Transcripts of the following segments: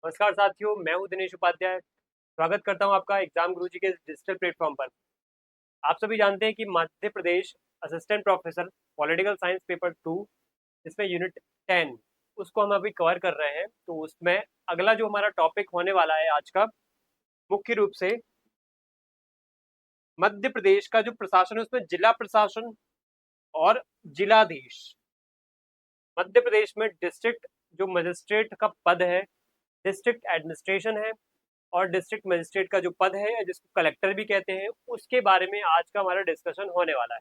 नमस्कार साथियों, मैं हूं दिनेश उपाध्याय। स्वागत करता हूं आपका एग्जाम गुरुजी के डिजिटल प्लेटफॉर्म पर। आप सभी जानते हैं कि Madhya Pradesh assistant professor political science paper 2 इसमें यूनिट 10 उसको हम अभी कवर कर रहे हैं। तो उसमें अगला जो हमारा टॉपिक होने वाला है आज का, मुख्य रूप से मध्य प्रदेश का जो प्रशासन है उसमें जिला प्रशासन और जिलाधीश। मध्य प्रदेश में डिस्ट्रिक्ट जो मजिस्ट्रेट का पद है, डिस्ट्रिक्ट एडमिनिस्ट्रेशन है, और डिस्ट्रिक्ट मजिस्ट्रेट का जो पद है जिसको कलेक्टर भी कहते हैं, उसके बारे में आज का हमारा डिस्कशन होने वाला है।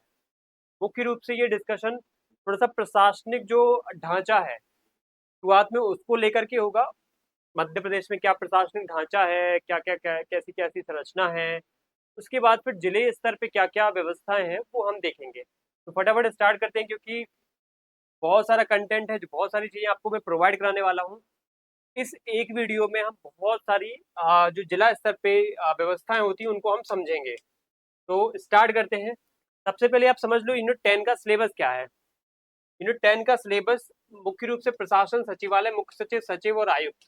मुख्य रूप से ये डिस्कशन थोड़ा सा प्रशासनिक जो ढांचा है शुरुआत में उसको लेकर के होगा। मध्य प्रदेश में क्या प्रशासनिक ढांचा है, क्या क्या कैसी कैसी संरचना है, उसके बाद फिर जिले स्तर पे क्या क्या व्यवस्थाएं हैं वो हम देखेंगे। तो फटाफट स्टार्ट करते हैं, क्योंकि बहुत सारा कंटेंट है, जो बहुत सारी चीजें आपको मैं प्रोवाइड कराने वाला हूँ। इस एक वीडियो में हम बहुत सारी जो जिला स्तर पे व्यवस्थाएं होती हैं उनको हम समझेंगे। तो स्टार्ट करते हैं। सबसे पहले आप समझ लो यूनिट 10 का सिलेबस क्या है। यूनिट 10 का सिलेबस मुख्य रूप से प्रशासन सचिवालय, मुख्य सचिव, सचिव और आयुक्त,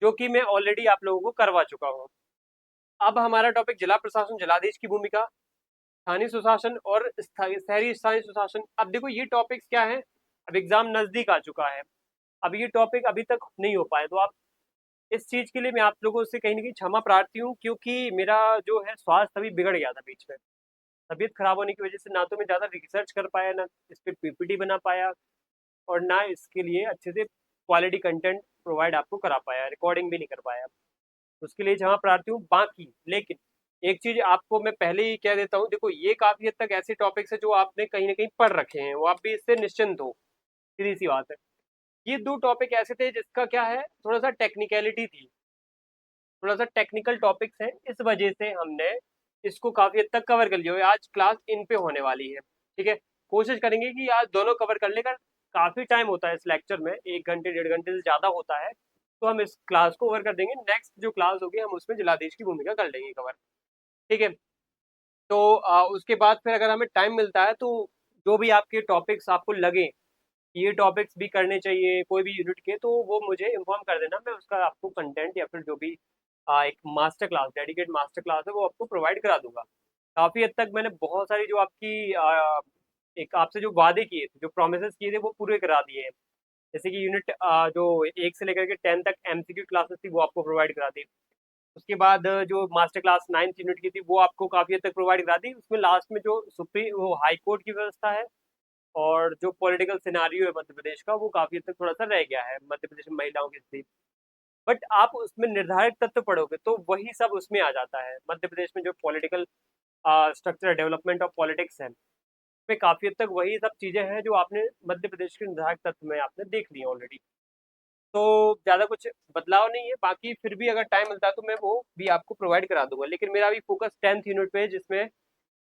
जो कि मैं ऑलरेडी आप लोगों को करवा चुका हूँ। अब हमारा टॉपिक जिला प्रशासन, जिलाधीश की भूमिका, स्थानीय सुशासन और शहरी स्थानीय सुशासन। अब देखो ये टॉपिक्स क्या है, अब एग्जाम नजदीक आ चुका है, अब ये टॉपिक अभी तक नहीं हो पाए, तो आप इस चीज के लिए मैं आप लोगों से कहीं ना कहीं क्षमा प्रार्थी हूँ, क्योंकि मेरा जो है स्वास्थ्य अभी बिगड़ गया था बीच में। तबीयत खराब होने की वजह से ना तो मैं ज्यादा रिसर्च कर पाया, ना इस पे पीपीटी बना पाया, और ना इसके लिए अच्छे से क्वालिटी कंटेंट प्रोवाइड आपको करा पाया, रिकॉर्डिंग भी नहीं कर पाया। उसके लिए क्षमा प्रार्थी हूँ। बाकी लेकिन एक चीज आपको मैं पहले ही कह देता हूँ, देखो ये काफी हद तक ऐसे टॉपिक्स है जो आपने कहीं ना कहीं पढ़ रखे हैं, वो आप भी इससे निश्चिंत हो। सीधी सी बात है। ये दो टॉपिक ऐसे थे जिसका क्या है, थोड़ा सा टेक्निकलिटी थी, थोड़ा सा टेक्निकल टॉपिक्स है, इस वजह से हमने इसको काफी हद तक कवर कर लिया है। आज क्लास इन पे होने वाली है, ठीक है। कोशिश करेंगे कि आज दोनों कवर कर लेकर, काफी टाइम होता है इस लेक्चर में, 1 घंटे 1.5 घंटे से ज्यादा होता है, तो हम इस क्लास को कवर कर देंगे। नेक्स्ट जो क्लास होगी हम उसमें जिलाधीश की भूमिका कर लेंगे कवर, ठीक है। तो उसके बाद फिर अगर हमें टाइम मिलता है तो जो भी आपके टॉपिक्स आपको लगे ये टॉपिक्स भी करने चाहिए कोई भी यूनिट के, तो वो मुझे इन्फॉर्म कर देना, मैं उसका आपको कंटेंट या फिर जो भी एक master class, dedicate master class है, वो आपको प्रोवाइड करा दूंगा। काफी हद तक मैंने बहुत सारी जो आपकी एक आपसे जो वादे किए थे, जो प्रोमिस किए थे, वो पूरे करा दिए हैं। जैसे कि यूनिट जो 1 से लेकर के 10 तक एमसीक्यू क्लासेस थी वो आपको प्रोवाइड करा दी। उसके बाद जो मास्टर क्लास 9th यूनिट की थी वो आपको काफी हद तक प्रोवाइड करा दी। उसमें लास्ट में जो सुप्रीम वो हाई कोर्ट की व्यवस्था है और जो पॉलिटिकल सिनारियो है मध्य प्रदेश का, वो काफी हद तक थोड़ा सा रह गया है, मध्य प्रदेश में महिलाओं की स्थिति। बट आप उसमें निर्धारित तत्व पढ़ोगे तो वही सब उसमें आ जाता है। मध्य प्रदेश में जो political structure, development of politics है, उसमें काफी हद तक वही सब चीजें हैं जो आपने मध्य प्रदेश के निर्धारक तत्व में आपने देख ली ऑलरेडी। तो ज्यादा कुछ बदलाव नहीं है। बाकी फिर भी अगर टाइम मिलता है तो मैं वो भी आपको प्रोवाइड करा दूंगा, लेकिन मेरा अभी फोकस 10th यूनिट पे है, जिसमें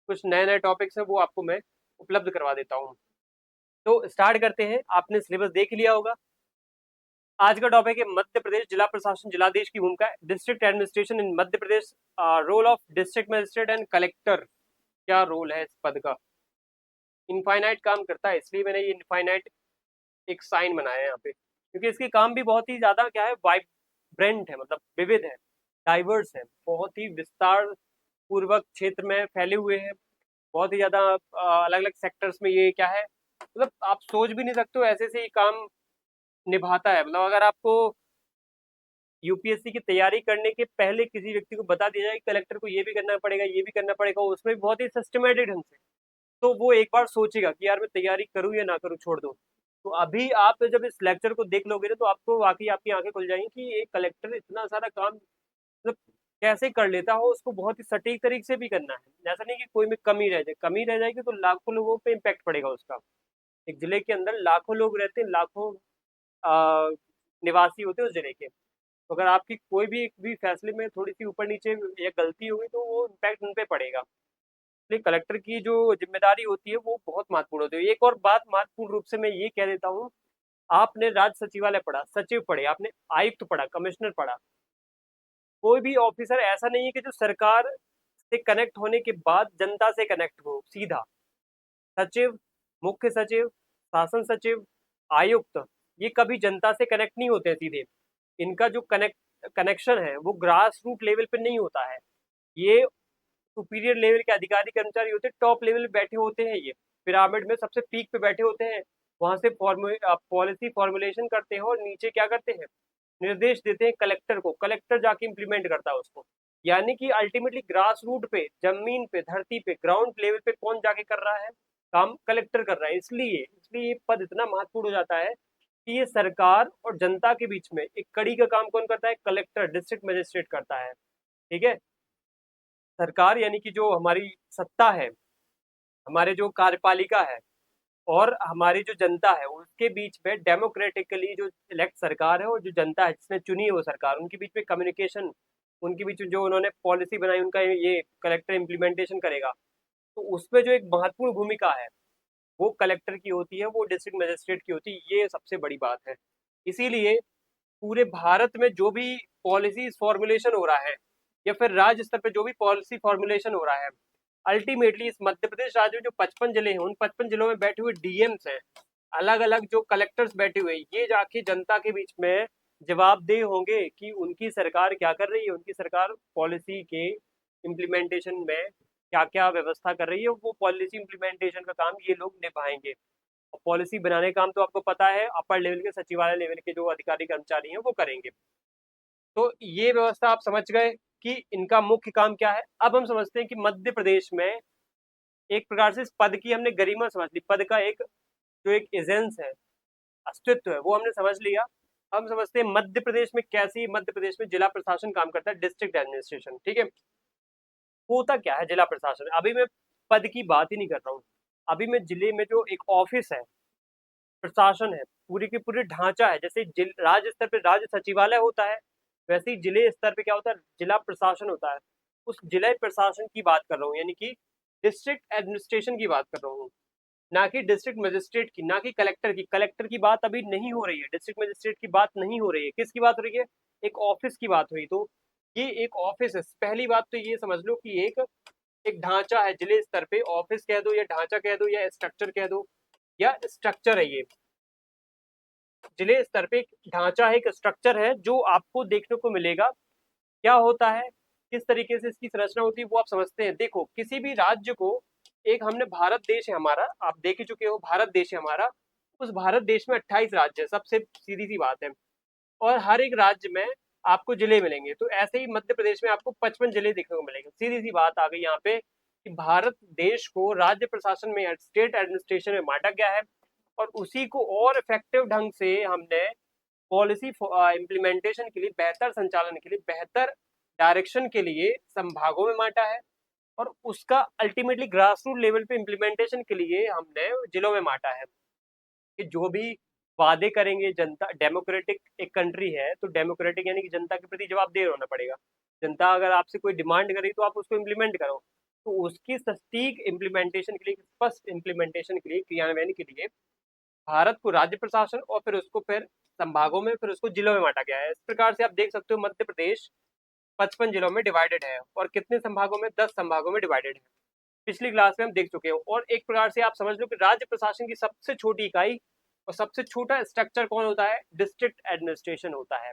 कुछ नए नए टॉपिक्स हैं वो आपको मैं उपलब्ध करवा देता हूँ। तो स्टार्ट करते हैं। आपने सिलेबस देख लिया होगा। आज का टॉपिक है मध्य प्रदेश जिला प्रशासन, जिलाधीश की भूमिका, district administration in Madhya Pradesh, role of district magistrate and collector. क्या रोल है इस पद का? इनफाइनाइट काम करता है, इसलिए मैंने ये इनफाइनाइट एक साइन बनाया है यहाँ पे, क्योंकि इसके काम भी बहुत ही ज्यादा क्या है, वाइब्रेंट है, मतलब विविध है, डाइवर्स है, बहुत ही विस्तार पूर्वक क्षेत्र में फैले हुए हैं। बहुत ही ज्यादा अलग अलग सेक्टर्स में ये क्या है, मतलब आप सोच भी नहीं सकते हो ऐसे से ये काम निभाता है। मतलब अगर आपको यूपीएससी की तैयारी करने के पहले किसी व्यक्ति को बता दिया जाए कि कलेक्टर को ये भी करना पड़ेगा, ये भी करना पड़ेगा, उसमें भी बहुत ही सिस्टमेटिक ढंग से, तो वो एक बार सोचेगा कि यार मैं तैयारी करूँ या ना करूँ, छोड़ दो। तो अभी आप जब इस लेक्चर को देख लोगे ना तो आपको वाकई आपकी आंखें खुल जाएंगी कि एक कलेक्टर इतना सारा काम मतलब कैसे कर लेता हो, उसको बहुत ही सटीक तरीके से भी करना है। ऐसा नहीं कि कोई में कमी रह जाए, कमी रह जाएगी तो लाखों लोगों पे इम्पैक्ट पड़ेगा उसका। एक जिले के अंदर लाखों लोग रहते हैं, लाखों आ, निवासी होते हैं उस जिले के। तो अगर आपकी कोई भी एक भी फैसले में थोड़ी सी ऊपर नीचे या गलती होगी तो वो इम्पैक्ट उन पे पड़ेगा। इसलिए कलेक्टर की जो जिम्मेदारी होती है वो बहुत महत्वपूर्ण होती है। एक और बात महत्वपूर्ण रूप से मैं ये कह देता हूँ, आपने राज्य सचिवालय पढ़ा, सचिव पढ़े, आपने आयुक्त पढ़ा, कमिश्नर पढ़ा, कोई भी ऑफिसर ऐसा नहीं है कि जो सरकार से कनेक्ट होने के बाद जनता से कनेक्ट हो सीधा। सचिव, मुख्य सचिव, शासन सचिव, आयुक्त, ये कभी जनता से कनेक्ट नहीं होते सीधे। इनका जो कनेक्ट कनेक्शन है वो ग्रास रूट लेवल पे नहीं होता है। ये सुपीरियर लेवल के अधिकारी कर्मचारी होते हैं, टॉप लेवल पे बैठे होते हैं, ये पिरामिड में सबसे पीक पे बैठे होते हैं, वहां से पॉलिसी फॉर्मुलेशन करते हैं और नीचे क्या करते हैं, निर्देश देते हैं कलेक्टर को, कलेक्टर जाके इम्प्लीमेंट करता है उसको। यानी कि अल्टीमेटली ग्रास रूट पे, जमीन पे, धरती पे, ग्राउंड लेवल पे कौन जाके कर रहा है काम, कलेक्टर कर रहा है। इसलिए इसलिए ये पद इतना महत्वपूर्ण हो जाता है कि ये सरकार और जनता के बीच में एक कड़ी का काम कौन करता है, कलेक्टर, डिस्ट्रिक्ट मजिस्ट्रेट करता है। ठीक है, सरकार यानी कि जो हमारी सत्ता है, हमारे जो कार्यपालिका है और हमारी जो जनता है, उसके बीच में डेमोक्रेटिकली जो इलेक्ट सरकार है और जो जनता है जिसने चुनी है वो सरकार, उनके बीच में कम्युनिकेशन, उनके बीच में जो उन्होंने पॉलिसी बनाई उनका ये कलेक्टर इम्प्लीमेंटेशन करेगा। तो उसमें जो एक महत्वपूर्ण भूमिका है वो कलेक्टर की होती है, वो डिस्ट्रिक्ट मजिस्ट्रेट की होती है, ये सबसे बड़ी बात है। इसीलिए पूरे भारत में जो भी पॉलिसी फॉर्मुलेशन हो रहा है या फिर राज्य स्तर पे जो भी पॉलिसी फॉर्मुलेशन हो रहा है, अल्टीमेटली इस मध्य प्रदेश राज्य में जो 55 जिले हैं, उन 55 जिलों में बैठे हुए डीएम्स हैं, अलग अलग जो कलेक्टर्स बैठे हुए हैं, ये जाके जनता के बीच में जवाबदेह होंगे कि उनकी सरकार क्या कर रही है, उनकी सरकार पॉलिसी के इम्प्लीमेंटेशन में क्या क्या व्यवस्था कर रही है, वो पॉलिसी इम्प्लीमेंटेशन का काम ये लोग निभाएंगे। और पॉलिसी बनाने का काम तो आपको पता है अपर लेवल के, सचिवालय लेवल के जो अधिकारी कर्मचारी हैं वो करेंगे। तो ये व्यवस्था आप समझ गए कि इनका मुख्य काम क्या है। अब हम समझते हैं कि मध्य प्रदेश में एक प्रकार से इस पद की हमने गरिमा समझ ली, पद का एक जो एक एजेंस है, अस्तित्व है, वो हमने समझ लिया। हम समझते हैं मध्य प्रदेश में कैसी, मध्य प्रदेश में जिला प्रशासन काम करता है, डिस्ट्रिक्ट एडमिनिस्ट्रेशन। ठीक है, होता क्या है जिला प्रशासन, अभी मैं पद की बात ही नहीं कर रहा हूँ, अभी मैं जिले में जो एक ऑफिस है, प्रशासन है, पूरी की पूरी ढांचा है, जैसे राज्य स्तर पे राज्य सचिवालय होता है, वैसे ही जिले स्तर पे क्या होता है, जिला प्रशासन होता है। उस जिला प्रशासन की बात कर रहा हूँ, यानी कि डिस्ट्रिक्ट एडमिनिस्ट्रेशन की बात कर रहा हूँ, ना कि डिस्ट्रिक्ट मजिस्ट्रेट की, ना कि कलेक्टर की। कलेक्टर की बात अभी नहीं हो रही है, डिस्ट्रिक्ट मजिस्ट्रेट की बात नहीं हो रही है, किसकी बात हो रही है, एक ऑफिस की बात हुई। तो ये एक ऑफिस है। पहली बात तो ये समझ लो कि एक एक ढांचा है जिले स्तर पे, ऑफिस कह दो या ढांचा कह दो या स्ट्रक्चर कह दो, या स्ट्रक्चर है ये, जिले स्तर पे एक ढांचा है, एक स्ट्रक्चर है जो आपको देखने को मिलेगा। क्या होता है, किस तरीके से इसकी संरचना होती है वो आप समझते हैं। देखो, किसी भी राज्य को, एक हमने भारत देश है हमारा, आप देख ही चुके हो, भारत देश है हमारा, उस भारत देश में 28 राज्य है, सबसे सीधी सी बात है, और हर एक राज्य में आपको जिले मिलेंगे। तो ऐसे ही मध्य प्रदेश में आपको 55 जिले देखने को मिलेंगे। सीधी सी बात आ गई यहाँ पे कि भारत देश को राज्य प्रशासन में, स्टेट एडमिनिस्ट्रेशन में बांटा गया है, और उसी को और इफेक्टिव ढंग से हमने पॉलिसी इम्प्लीमेंटेशन के लिए, बेहतर संचालन के लिए, बेहतर डायरेक्शन के लिए संभागों में बांटा है, और उसका अल्टीमेटली ग्रास रूट लेवल पे इम्प्लीमेंटेशन के लिए हमने जिलों में बांटा है। कि जो भी वादे करेंगे, जनता डेमोक्रेटिक एक कंट्री है, तो डेमोक्रेटिक यानी कि जनता के प्रति जवाबदेह होना पड़ेगा। जनता अगर आपसे कोई डिमांड करे तो आप उसको इम्प्लीमेंट करो। तो उसकी सटीक इम्प्लीमेंटेशन के लिए, स्पष्ट इम्प्लीमेंटेशन के लिए, क्रियान्वयन के लिए भारत को राज्य प्रशासन और फिर संभागों में, फिर उसको जिलों में बांटा गया है। इस प्रकार से आप देख सकते हो मध्य प्रदेश 55 जिलों में डिवाइडेड है, और कितने संभागों में, 10 संभागों में डिवाइडेड है। पिछली क्लास में हम देख चुके हो। और एक प्रकार से आप समझ लो कि राज्य प्रशासन की सबसे छोटी इकाई और सबसे छोटा स्ट्रक्चर कौन होता है, डिस्ट्रिक्ट एडमिनिस्ट्रेशन होता है।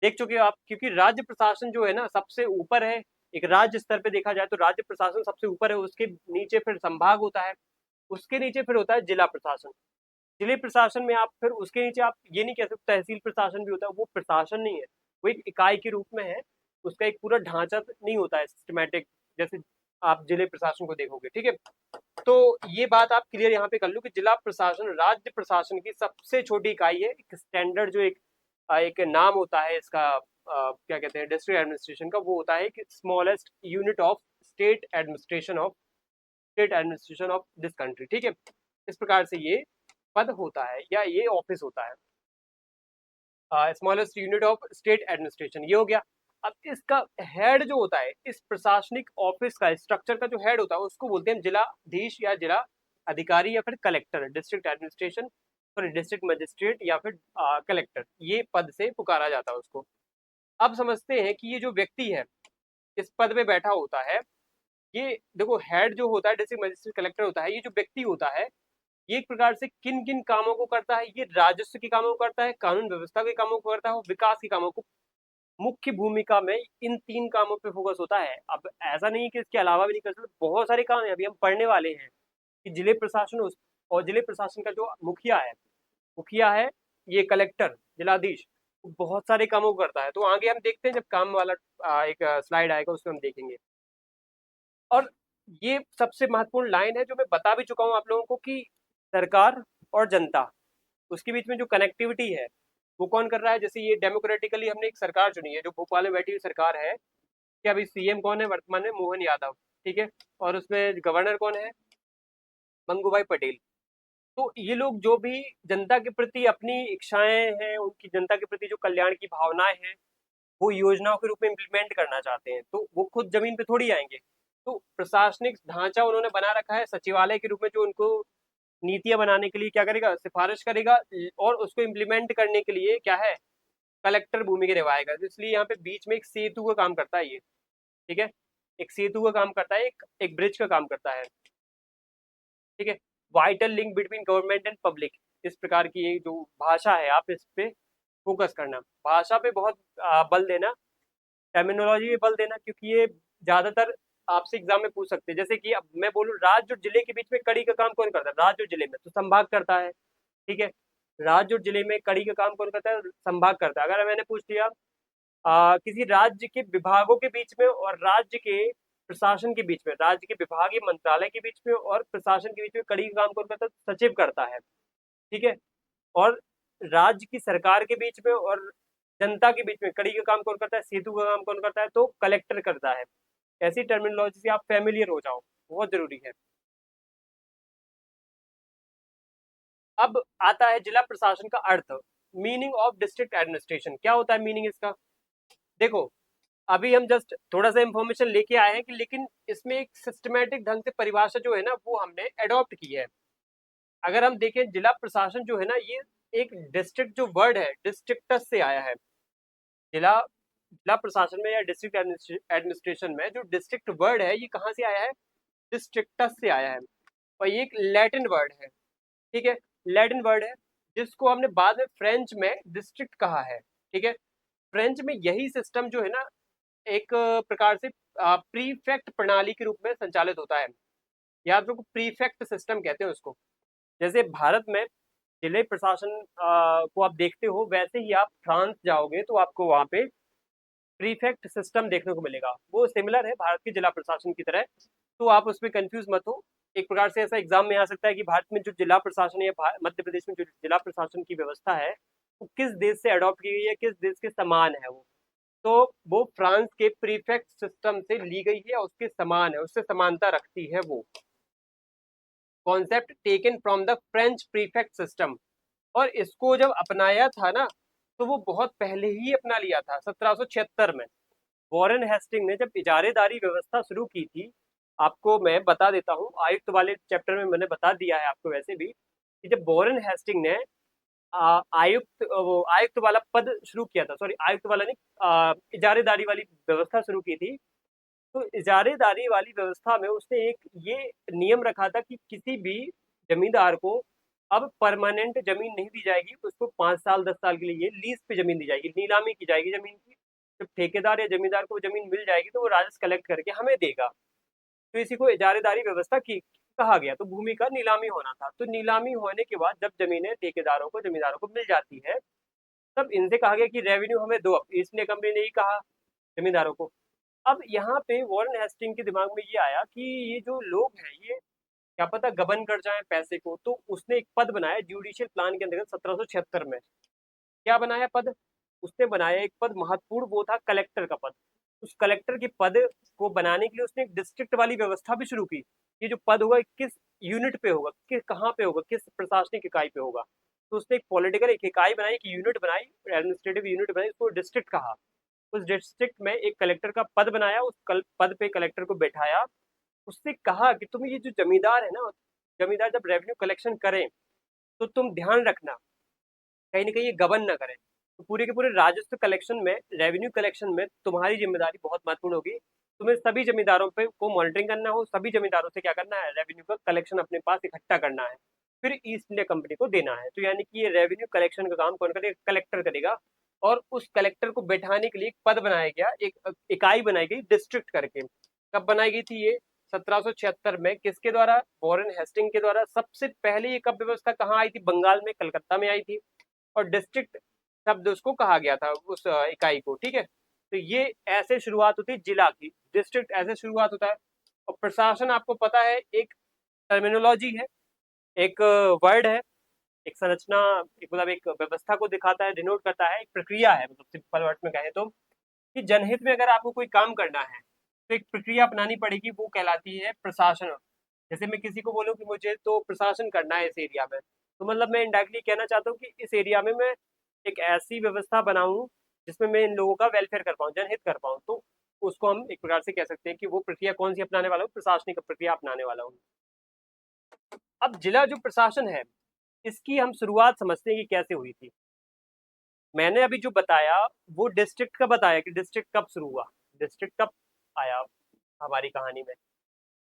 देख चुके हो आप, क्योंकि राज्य प्रशासन जो है ना सबसे ऊपर है, एक राज्य स्तर पे देखा जाए तो राज्य प्रशासन सबसे ऊपर है, उसके नीचे फिर संभाग होता है, उसके नीचे फिर होता है जिला प्रशासन। जिले प्रशासन में आप फिर उसके नीचे आप ये नहीं कह सकते तहसील प्रशासन भी होता है, वो प्रशासन नहीं है, वो एक इकाई के रूप में है, उसका एक पूरा ढांचा नहीं होता है सिस्टमैटिक, जैसे आप जिले प्रशासन को देखोगे। ठीक है, तो ये बात आप क्लियर यहाँ पे कर लो कि जिला प्रशासन राज्य प्रशासन की सबसे छोटी इकाई है। एक स्टैंडर्ड जो एक नाम होता है इसका, क्या कहते हैं, डिस्ट्रिक्ट एडमिनिस्ट्रेशन का, वो होता है कि smallest unit of state administration of this country. ठीक है, इस प्रकार से ये पद होता है या ये ऑफिस होता है, smallest unit of state administration, ये हो गया। अब इसका हेड जो होता है, इस प्रशासनिक ऑफिस का स्ट्रक्चर का जो हेड होता है उसको बोलते हैं जिलाधीश या जिला अधिकारी या फिर collector, district administration, sorry district magistrate या फिर कलेक्टर, ये पद से पुकारा जाता है उसको। अब समझते हैं कि ये जो व्यक्ति है इस पद पे बैठा होता है, ये देखो हेड जो होता है, डिस्ट्रिक्ट मजिस्ट्रेट कलेक्टर होता है, ये जो व्यक्ति होता है ये एक प्रकार से किन किन कामों को करता है, ये राजस्व के कामों को करता है, कानून व्यवस्था के कामों को करता है और विकास के कामों को मुख्य भूमिका में इन 3 कामों पे फोकस होता है। अब ऐसा नहीं है कि इसके अलावा भी नहीं कर सकते, बहुत सारे काम हैं, अभी हम पढ़ने वाले हैं कि जिले प्रशासन और जिले प्रशासन का जो मुखिया है ये कलेक्टर, जिलाधीश, वो बहुत सारे कामों को करता है। तो आगे हम देखते हैं जब काम वाला एक स्लाइड आएगा उसमें हम देखेंगे। और ये सबसे महत्वपूर्ण लाइन है जो मैं बता भी चुका हूँ आप लोगों को कि सरकार और जनता, उसके बीच में जो कनेक्टिविटी है वो कौन कर रहा है। जैसे ये डेमोक्रेटिकली हमने एक सरकार चुनी है, जो भोपाल में बैठी हुई सरकार है, कि अभी सीएम कौन है वर्तमान में, मोहन यादव, ठीक है, और उसमें गवर्नर कौन है, मंगू भाई पटेल। तो ये लोग जो भी जनता के प्रति अपनी इच्छाएं हैं, उनकी जनता के प्रति जो कल्याण की भावनाएं हैं, वो योजनाओं के रूप में इम्प्लीमेंट करना चाहते हैं, तो वो खुद जमीन पे थोड़ी आएंगे। तो प्रशासनिक ढांचा उन्होंने बना रखा है सचिवालय के रूप में, जो उनको नीतियां बनाने के लिए क्या करेगा, सिफारिश करेगा, और उसको इम्प्लीमेंट करने के लिए क्या है, कलेक्टर भूमिका निभाएगा। तो इसलिए यहाँ पे बीच में एक सेतु का काम करता है ये, ठीक है, एक सेतु का काम करता है, एक ब्रिज का काम करता है, ठीक है, vital link between government and public. इस प्रकार की ये जो भाषा है, आप इस पे फोकस करना, भाषा पे बहुत बल देना, टर्मिनोलॉजी पे बल देना, क्योंकि ये ज्यादातर आपसे एग्जाम में पूछ सकते हैं। जैसे कि अब मैं बोलूँ राज्य और जिले के बीच में कड़ी का काम कौन करता है, राज्य और जिले में तो संभाग करता है, ठीक है, राज्य और जिले में कड़ी का काम कौन करता है, संभाग करता है। अगर मैंने पूछ लिया किसी राज्य के विभागों के बीच में और राज्य के प्रशासन के बीच में, राज्य के विभागीय मंत्रालय के बीच में और प्रशासन के बीच में कड़ी का काम कौन करता है, सचिव करता है, ठीक है, और राज्य की सरकार के बीच में और जनता के बीच में कड़ी का काम कौन करता है, सेतु का काम कौन करता है, तो कलेक्टर करता है। ऐसी टर्मिनोलॉजी से आप फैमिलियर हो जाओ, बहुत जरूरी है। अब आता है जिला प्रशासन का अर्थ, मीनिंग ऑफ डिस्ट्रिक्ट एडमिनिस्ट्रेशन। क्या होता है मीनिंग इसका, देखो अभी हम जस्ट थोड़ा सा इंफॉर्मेशन लेके आए हैं कि, लेकिन इसमें एक सिस्टमेटिक ढंग से परिभाषा जो है ना वो हमने अडॉप्ट की है। अगर हम देखें जिला प्रशासन जो है ना, ये एक डिस्ट्रिक्ट जो वर्ड है डिस्ट्रिक्टस से आया है। जिला जिला प्रशासन में या डिस्ट्रिक्ट एडमिनिस्ट्रेशन में जो डिस्ट्रिक्ट वर्ड है ये कहाँ से आया है, डिस्ट्रिक्टस से आया है, और ये एक लैटिन वर्ड है, ठीक है, लैटिन वर्ड है, जिसको हमने बाद में फ्रेंच में डिस्ट्रिक्ट कहा है, ठीक है। फ्रेंच में यही सिस्टम जो है ना एक प्रकार से प्रीफेक्ट प्रणाली के रूप में संचालित होता है, याद रखो प्रीफेक्ट सिस्टम कहते हैं उसको। जैसे भारत में जिले प्रशासन को आप देखते हो, वैसे ही आप फ्रांस जाओगे तो आपको वहाँ पे प्रीफेक्ट सिस्टम देखने को मिलेगा, वो सिमिलर है भारत के जिला प्रशासन की तरह। तो आप उसमें कंफ्यूज मत हो। एक प्रकार से ऐसा एग्जाम में आ सकता है कि भारत में जो जिला प्रशासन है, मध्य प्रदेश में जो जिला प्रशासन की व्यवस्था है वो किस देश से अडॉप्ट की गई है, किस देश के समान है वो, तो वो फ्रांस के प्रीफेक्ट सिस्टम से ली गई है, उसके समान है, उससे समानता रखती है वो। Concept taken from the French prefect system, और इसको जब अपनाया था ना तो वो बहुत पहले ही अपना लिया था, 1776 में वॉरेन हेस्टिंग ने जब इजारेदारी व्यवस्था शुरू की थी। आपको मैं बता देता हूँ, आयुक्त वाले चैप्टर में मैंने बता दिया है आपको वैसे भी, कि जब वॉरेन हेस्टिंग ने आयुक्त वाला पद शुरू किया था, सॉरी आयुक्त वाला नहीं, इजारेदारी वाली व्यवस्था शुरू की थी, तो इजारेदारी वाली व्यवस्था में उसने एक ये नियम रखा था कि किसी भी जमींदार को अब परमानेंट जमीन नहीं दी जाएगी, उसको 5 साल 10 साल के लिए लीज पे जमीन दी जाएगी, नीलामी की जाएगी जमीन की। जब ठेकेदार या जमींदार को जमीन मिल जाएगी तो वो राजस्व कलेक्ट करके हमें देगा, तो इसी को इजारेदारी व्यवस्था की कहा गया। तो भूमि का नीलामी होना था, तो नीलामी होने के बाद जब जमीनें ठेकेदारों को जमींदारों को मिल जाती है, तब इनसे कहा गया कि रेवेन्यू हमें दो। ईस्ट इंडिया कंपनी ने ही कहा जमींदारों को। अब यहाँ पे वॉरेन हेस्टिंग के दिमाग में ये आया कि ये जो लोग हैं ये क्या पता गबन कर जाए पैसे को, तो उसने एक पद बनाया जुडिशियल प्लान के अंतर्गत 1776 में। क्या बनाया पद, उसने बनाया एक पद महत्वपूर्ण, वो था कलेक्टर का पद। उस कलेक्टर के पद को बनाने के लिए उसने एक डिस्ट्रिक्ट वाली व्यवस्था भी शुरू की। ये जो पद होगा किस यूनिट पे होगा, किस कहाँ पे होगा, किस प्रशासनिक इकाई पे होगा, तो उसने एक पॉलिटिकल एक इकाई बनाई, एक यूनिट बनाई, एडमिनिस्ट्रेटिव यूनिट बनाई, उसको डिस्ट्रिक्ट कहा। उस डिस्ट्रिक्ट में एक कलेक्टर का पद बनाया, उस पद पे कलेक्टर को बैठाया, उससे कहा कि तुम ये जो जमींदार है ना, जमींदार जब रेवेन्यू कलेक्शन करें तो तुम ध्यान रखना कहीं ना कहीं ये गबन ना करें। तो पूरे के पूरे राजस्व कलेक्शन में, रेवेन्यू कलेक्शन में तुम्हारी जिम्मेदारी बहुत महत्वपूर्ण होगी। तुम्हें सभी जमींदारों पे को मॉनिटरिंग करना हो, सभी जमींदारों से क्या करना है, रेवेन्यू का कलेक्शन अपने पास इकट्ठा करना है। फिर ईस्ट इंडिया कंपनी को देना है। तो यानी कि ये रेवेन्यू कलेक्शन का काम कौन करेगा? कलेक्टर करेगा। और उस कलेक्टर को बैठाने के लिए एक पद बनाया गया, एक इकाई बनाई गई डिस्ट्रिक्ट करके। कब बनाई गई थी ये? 1776 में। किसके द्वारा? वॉरेन हेस्टिंग के द्वारा। सबसे पहले ये कब व्यवस्था कहाँ आई थी? बंगाल में, कलकत्ता में आई थी। और डिस्ट्रिक्ट शब्द उसको कहा गया था, उस इकाई को। ठीक है, तो ये ऐसे शुरुआत होती है जिला की, डिस्ट्रिक्ट ऐसे शुरुआत होता है। और प्रशासन आपको पता है एक टर्मिनोलॉजी है, एक वर्ड है, एक संरचना, एक मतलब एक व्यवस्था को दिखाता है, डिनोट करता है, एक प्रक्रिया है। मतलब सिंपल वर्ड में कहें तो कि जनहित में अगर आपको कोई काम करना है तो एक प्रक्रिया अपनानी पड़ेगी, वो कहलाती है प्रशासन। जैसे मैं किसी को बोलूँ कि मुझे तो प्रशासन करना है इस एरिया में, तो मतलब मैं इनडायरेक्टली कहना चाहता हूँ कि इस एरिया में मैं एक ऐसी व्यवस्था बनाऊं जिसमें मैं इन लोगों का वेलफेयर कर पाऊँ, जनहित कर पाऊँ। तो उसको हम एक प्रकार से कह सकते हैं कि वो प्रक्रिया कौन सी अपनाने वाला हूँ? प्रशासनिक प्रक्रिया अपनाने वाला हूँ। अब जिला जो प्रशासन है, इसकी हम शुरुआत समझते हैं कि कैसे हुई थी। मैंने अभी जो बताया वो डिस्ट्रिक्ट का बताया कि डिस्ट्रिक्ट कब शुरू हुआ, डिस्ट्रिक्ट कब आया हमारी कहानी में।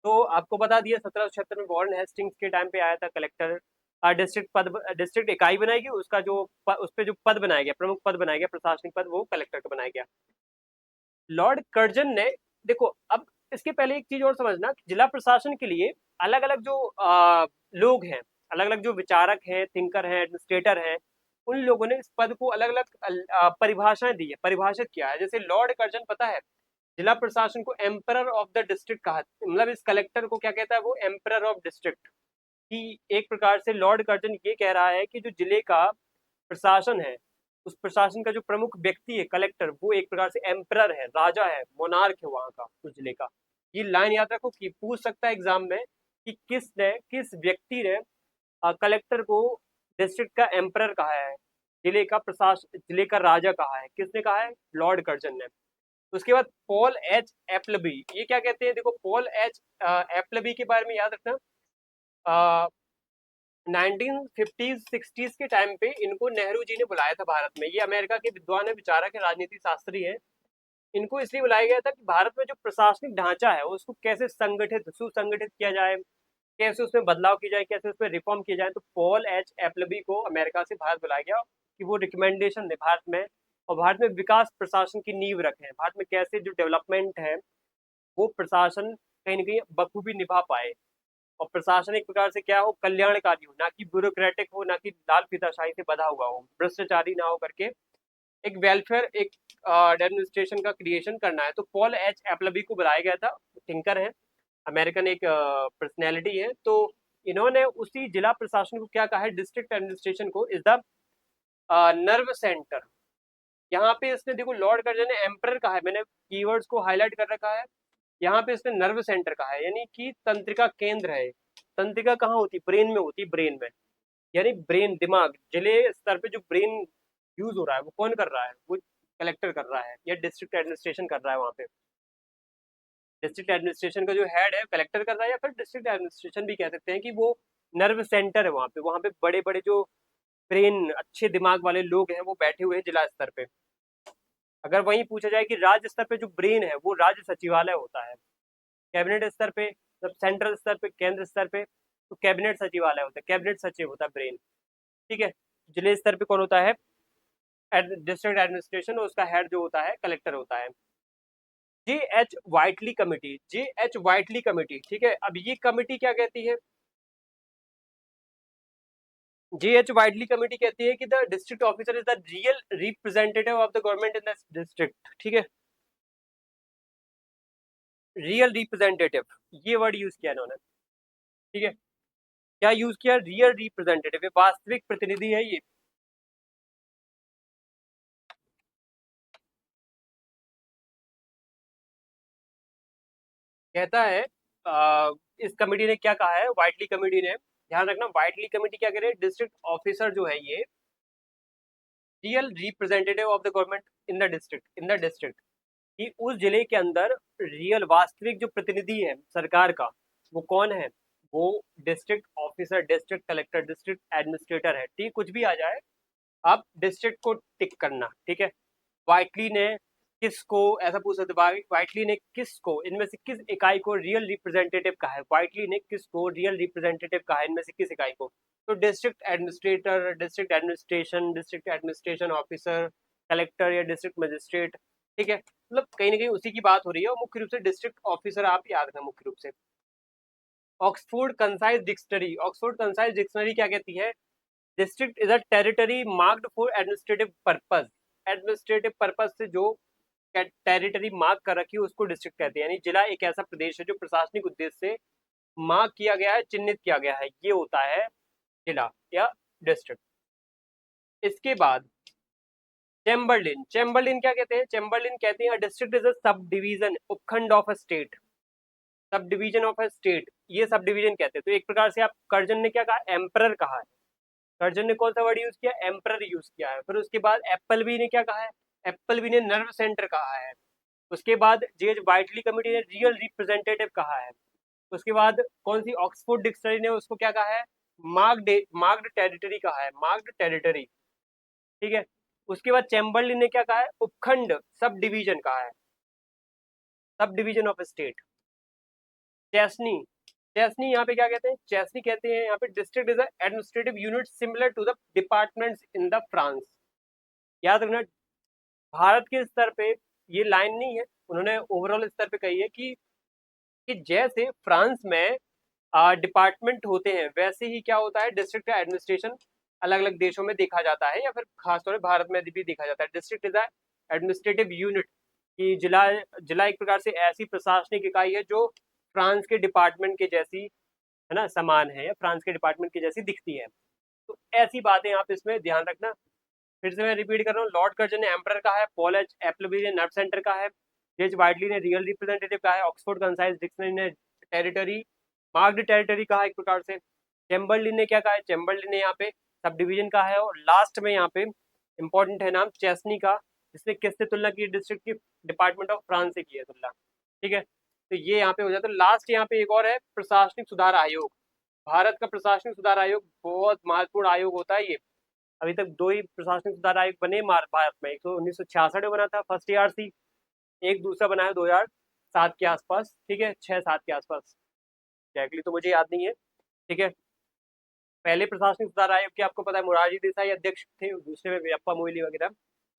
तो आपको बता दिया 1776 में वॉरेन हेस्टिंग्स के टाइम पे आया था कलेक्टर। डिस्ट्रिक्ट पद, डिस्ट्रिक्ट इकाई बनाएगी, उसका जो उस पे जो पद बनाया गया, प्रमुख पद बनाया गया, प्रशासनिक पद, वो कलेक्टर का बनाया गया। लॉर्ड कर्जन ने, देखो अब इसके पहले एक चीज और समझना, जिला प्रशासन के लिए अलग अलग जो लोग हैं, अलग अलग जो विचारक हैं, थिंकर हैं, एडमिनिस्ट्रेटर हैं, उन लोगों ने इस पद को अलग अलग परिभाषाएं दी है, परिभाषित किया है। जैसे लॉर्ड कर्जन, पता है, जिला प्रशासन को एम्परर ऑफ द डिस्ट्रिक्ट कहा, मतलब इस कलेक्टर को क्या कहता है वो? Emperor of district. कि एक प्रकार से लॉर्ड कर्जन ये कह रहा है कि जो जिले का प्रशासन है, उस प्रशासन का जो प्रमुख व्यक्ति है कलेक्टर, वो एक प्रकार से एम्परर है, राजा है, मोनार्क है वहां का, उस जिले का। ये लाइन याद रखो कि पूछ सकता है एग्जाम में कि किस व्यक्ति ने कलेक्टर को डिस्ट्रिक्ट का एम्परर कहा है, जिले का प्रशासन, जिले का राजा कहा है, किसने कहा है? लॉर्ड कर्जन ने। उसके बाद पॉल एच एप्लबी, ये क्या कहते हैं? देखो पॉल एच एप्लबी के बारे में याद रखना। 1950s 60s के टाइम पे इनको नेहरू जी ने बुलाया था भारत में। ये अमेरिका के विद्वान है, विचारक है, राजनीति शास्त्री है। इनको इसलिए बुलाया गया था कि भारत में जो प्रशासनिक ढांचा है उसको कैसे संगठित, सुसंगठित किया जाए, कैसे उसमें बदलाव किया जाए, कैसे उसमें रिफॉर्म किया जाए। तो पॉल एच एप्लबी को अमेरिका से भारत बुलाया गया कि वो रिकमेंडेशन दे भारत में, और भारत में विकास प्रशासन की नींव रखें। भारत में कैसे जो डेवलपमेंट है वो प्रशासन कहीं ना कहीं बखूबी निभा पाए, और प्रशासन एक प्रकार से क्या हो? कल्याणकारी हो, ना कि ब्यूरोक्रेटिक हो, ना कि लाल फीताशाही से बधा हुआ हो, भ्रष्टाचारी ना हो करके एक वेलफेयर, एक एडमिनिस्ट्रेशन का क्रिएशन करना है। तो पॉल एच एप्लबी को बुलाया गया था, थिंकर है, अमेरिकन एक पर्सनैलिटी है। तो इन्होंने उसी जिला प्रशासन को क्या कहा है? डिस्ट्रिक्ट एडमिनिस्ट्रेशन को इज द नर्व सेंटर। यहाँ पे इसने, देखो लॉर्ड कर्जन ने एम्परर कहा है, मैंने कीवर्ड्स को हाईलाइट कर रखा है। यहाँ पे इसने नर्व सेंटर कहा है, यानी कि तंत्रिका केंद्र है। तंत्रिका कहाँ होती? ब्रेन में होती, ब्रेन में। यानी ब्रेन, दिमाग, जिले स्तर पे जो ब्रेन यूज हो रहा है वो कौन कर रहा है? वो कलेक्टर कर रहा है, या डिस्ट्रिक्ट एडमिनिस्ट्रेशन कर रहा है वहाँ पे। डिस्ट्रिक्ट एडमिनिस्ट्रेशन का जो हेड है कलेक्टर कर रहा है, या फिर डिस्ट्रिक्ट एडमिनिस्ट्रेशन भी कह सकते हैं कि वो नर्व सेंटर है वहाँ पे। वहाँ पे बड़े बड़े जो ब्रेन, अच्छे दिमाग वाले लोग हैं वो बैठे हुए हैं जिला स्तर पे। अगर वहीं पूछा जाए कि राज्य स्तर पे जो ब्रेन है वो राज्य सचिवालय होता है। कैबिनेट स्तर पे, मतलब सेंट्रल स्तर पे, केंद्र स्तर पे तो कैबिनेट सचिवालय होता है, कैबिनेट सचिव होता है ब्रेन। ठीक है, जिले स्तर पे कौन होता है? डिस्ट्रिक्ट एडमिनिस्ट्रेशन, और उसका हेड जो होता है कलेक्टर होता है। जे एच वाइटली कमेटी, जे एच वाइटली कमेटी, ठीक है। अब ये कमेटी क्या कहती है? जे एच वाइटली कमेटी कहती है कि the district officer is the real representative of the government in the district. ठीक है, रियल रिप्रेजेंटेटिव, ये वर्ड यूज किया इन्होंने। ठीक है, क्या यूज किया? रियल रिप्रेजेंटेटिव, वास्तविक प्रतिनिधि है ये। कहता है इस कमेटी ने क्या कहा है, वाइटली कमेटी ने, ध्यान रखना, वाइटली कमेटी क्या करे? डिस्ट्रिक्ट ऑफिसर जो है ये real representative of the government in the district, कि उस जिले के अंदर रियल, वास्तविक जो प्रतिनिधि है सरकार का, वो कौन है? वो district officer, district collector, district administrator है। ठीक, कुछ भी आ जाए, आप डिस्ट्रिक्ट को टिक करना। ठीक है, वाइटली ने किसको, ऐसा पूछ सकते, वाइटली ने किसको, इनमें से किस इकाई को रियल रिप्रेजेंटेटिव कहा है? वाइटली ने किसको रियल रिप्रेजेंटेटिव कहा है इनमें से किस इकाई को? तो district administrator, district administration, district administration officer, collector या डिस्ट्रिक्ट मजिस्ट्रेट, ठीक है, मतलब कहीं ना कहीं उसी की बात हो रही है। और मुख्य रूप से डिस्ट्रिक्ट ऑफिसर आप याद रखना मुख्य रूप से। Oxford concise dictionary, Oxford concise dictionary क्या कहती है? District is a territory marked for administrative purpose. Administrative purpose से जो टेरिटरी मार्क कर रखी है उसको डिस्ट्रिक्ट कहते हैं। यानी जिला एक ऐसा प्रदेश है जो प्रशासनिक उद्देश्य से मार्क किया गया है, चिन्हित किया गया है, ये होता है जिला या डिस्ट्रिक्ट। इसके बाद चैम्बरलिन, चैम्बरलिन क्या कहते हैं? चैम्बरलिन कहते हैं district is a sub division, उपखंड of a state, sub division of a state, ये सब डिवीजन कहते हैं। तो एक प्रकार से आप कर्जन ने क्या कहा? एम्परर कहा है। कर्जन ने कौन सा वर्ड यूज किया? एम्परर यूज किया है। फिर उसके बाद एप्पल बी ने क्या कहा है? एप्पल बी ने नर्व सेंटर कहा है। उसके बाद जे वाइटली कमिटी ने रियल रिप्रेजेंटेटिव कहा है। उसके बाद कौन सी ऑक्सफोर्ड डिक्शनरी ने उसको क्या कहा है? मार्क्ड टेरिटरी कहा है, मार्क्ड टेरिटरी, ठीक है। उसके बाद चैम्बरलिन ने क्या कहा है? उपखंड, सब डिवीजन कहा है, सब डिवीजन ऑफ स्टेट। चेस्नी, चेस्नी यहाँ पे क्या कहते हैं? चेस्नी कहते हैं यहाँ पे district is administrative unit similar to the departments in the France. याद रखना भारत के स्तर पे ये लाइन नहीं है, उन्होंने ओवरऑल स्तर पे कही है कि जैसे फ्रांस में डिपार्टमेंट होते हैं वैसे ही क्या होता है डिस्ट्रिक्ट का एडमिनिस्ट्रेशन अलग अलग देशों में देखा जाता है, या फिर खासतौर पर भारत में भी देखा जाता है। डिस्ट्रिक्ट इज एडमिनिस्ट्रेटिव यूनिट कि जिला, जिला एक प्रकार से ऐसी प्रशासनिक इकाई है जो फ्रांस के डिपार्टमेंट के जैसी है ना समान है, या फ्रांस के डिपार्टमेंट की जैसी दिखती है। तो ऐसी बातें आप इसमें ध्यान रखना। फिर से मैं रिपीट कर रहा हूँ, लॉर्ड कर्जन ने एम्परर कहा है, पॉल एच एप्लबी ने नर्व सेंटर कहा है, जेज वाइटली ने रियल रिप्रेजेंटेटिव कहा है, ऑक्सफोर्ड कंसाइज डिक्शनरी ने टेरिटरी, मार्क्ड टेरिटरी कहा एक प्रकार से। चैम्बरलिन ने क्या कहा है? चैम्बरलिन ने यहाँ पे सब डिवीजन कहा है। और लास्ट में यहाँ पे इंपॉर्टेंट है नाम चेस्नी का, जिसने किससे तुलना की? डिस्ट्रिक्ट की डिपार्टमेंट ऑफ फ्रांस से की है तुलना, ठीक है। तो ये यहाँ पे हो जाता है। लास्ट यहाँ पे एक और है प्रशासनिक सुधार आयोग। भारत का प्रशासनिक सुधार आयोग बहुत महत्वपूर्ण आयोग होता है ये। अभी तक दो ही प्रशासनिक सुधार आयोग बने भारत में। एक तो 1966 में बना था फर्स्ट ARC, एक दूसरा बना है 2007 के आसपास, ठीक है, 6-7 के आसपास, एग्जैक्टली तो मुझे याद नहीं है, ठीक है। पहले प्रशासनिक सुधार आयोग के आपको पता है मोरारजी देसाई अध्यक्ष थे, दूसरे में वीरप्पा मोइली वगैरह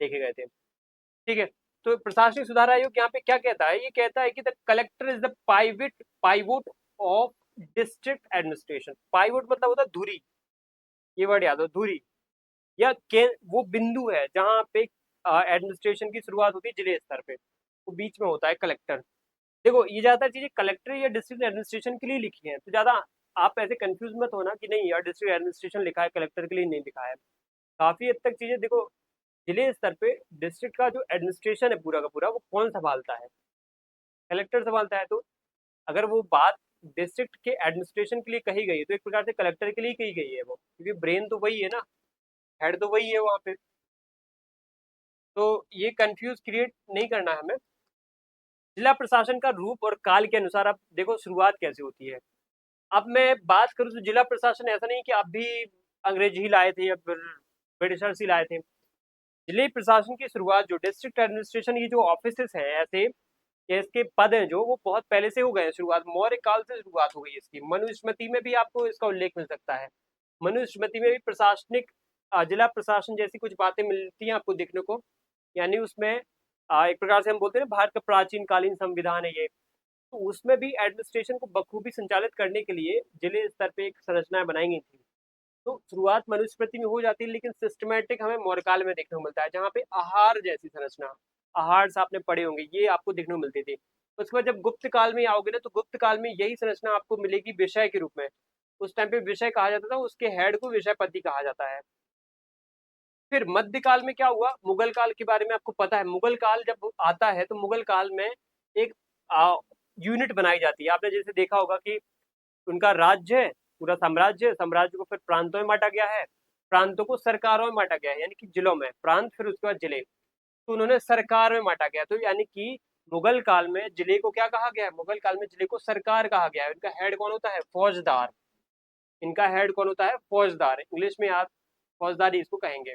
देखे गए थे, ठीक है। तो प्रशासनिक सुधार आयोग यहाँ पे क्या कहता है? ये कहता है कि the collector is the pivot of district administration. Pivot मतलब होता है धुरी, ये वर्ड याद हो, धुरी, या वो बिंदु है जहाँ पे एडमिनिस्ट्रेशन की शुरुआत होती है जिले स्तर पे, वो बीच में होता है कलेक्टर। देखो ये ज्यादातर चीजें कलेक्टर या डिस्ट्रिक्ट एडमिनिस्ट्रेशन के लिए लिखी हैं, तो ज्यादा आप ऐसे कंफ्यूज मत होना कि नहीं यार डिस्ट्रिक्ट एडमिनिस्ट्रेशन लिखा है कलेक्टर के लिए नहीं लिखा है। काफी हद तक चीजें देखो, जिले स्तर पे डिस्ट्रिक्ट का जो एडमिनिस्ट्रेशन है पूरा का पूरा वो कौन संभालता है? कलेक्टर संभालता है। तो अगर वो बात डिस्ट्रिक्ट के एडमिनिस्ट्रेशन के लिए कही गई है तो एक प्रकार से कलेक्टर के लिए कही गई है वो, क्योंकि ब्रेन तो वही है ना, हेड तो वही है वहाँ पे। तो ये कंफ्यूज क्रिएट नहीं करना है हमें। जिला प्रशासन का रूप और काल के अनुसार आप देखो शुरुआत कैसे होती है। अब मैं बात करूँ तो जिला प्रशासन ऐसा नहीं कि आप भी अंग्रेज ही लाए थे या फिर ब्रिटिशर्स ही लाए थे। जिले प्रशासन की शुरुआत जो डिस्ट्रिक्ट एडमिनिस्ट्रेशन की जो ऑफिस है ऐसे, या इसके पद हैं जो वो बहुत पहले से हो गए हैं। शुरुआत मौर्य काल से शुरुआत हो गई इसकी। मनुस्मृति में भी आपको इसका उल्लेख मिल सकता है। मनुस्मृति में भी प्रशासनिक जिला प्रशासन जैसी कुछ बातें मिलती हैं आपको देखने को। यानी उसमें एक प्रकार से हम बोलते हैं भारत का प्राचीन कालीन संविधान है ये, तो उसमें भी एडमिनिस्ट्रेशन को बखूबी संचालित करने के लिए जिले स्तर पे एक संरचनाएं बनाई गई थी। तो शुरुआत मनुस्मृति में हो जाती है, लेकिन सिस्टमेटिक हमें मौर्यकाल में देखने को मिलता है, जहाँ पे आहार जैसी संरचना, आहार आपने पढ़े होंगे, ये आपको देखने को मिलती थी। उसके बाद जब गुप्त काल में आओगे ना तो गुप्त काल में यही संरचना आपको मिलेगी विषय के रूप में। उस टाइम पे विषय कहा जाता था, उसके हेड को विषयपति कहा जाता है। फिर मध्यकाल में क्या हुआ? मुगल काल के बारे में आपको पता है। मुगल काल जब आता है तो मुगल काल में एक यूनिट बनाई जाती है। आपने जैसे देखा होगा कि उनका राज्य है, पूरा साम्राज्य, साम्राज्य को फिर प्रांतों में बांटा गया है, प्रांतों को सरकारों में बांटा गया है, यानी कि जिलों में प्रांत, फिर उसके बाद जिले, तो उन्होंने सरकार में बांटा गया। तो यानी कि मुगल काल में जिले को क्या कहा गया है? मुगल काल में जिले को सरकार कहा गया है। इनका हेड कौन होता है? फौजदार। इनका हेड कौन होता है? फौजदार। इंग्लिश में आप फौजदारी इसको कहेंगे,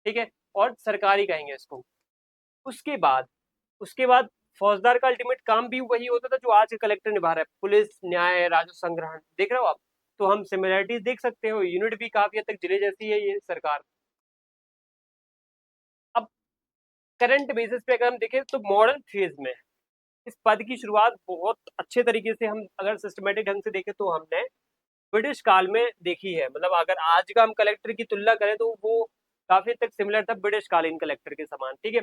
ठीक है, और सरकारी कहेंगे इसको। उसके बाद फौजदार का अल्टीमेट काम भी वही होता था जो आज के कलेक्टर निभा रहा है, पुलिस, न्याय, राजस्व संग्रहण। देख रहे हो आप, तो हम सिमिलरिटीज देख सकते हो, यूनिट भी काफी हद तक जिले जैसी है ये सरकार। अब करंट बेसिस पे अगर हम देखें तो मॉडर्न फेज में इस पद की शुरुआत बहुत अच्छे तरीके से, हम अगर सिस्टमेटिक ढंग से देखें तो हमने ब्रिटिश काल में देखी है। मतलब अगर आज का हम कलेक्टर की तुलना करें तो वो काफी हद तक सिमिलर था ब्रिटिश कालीन कलेक्टर के समान। ठीक है,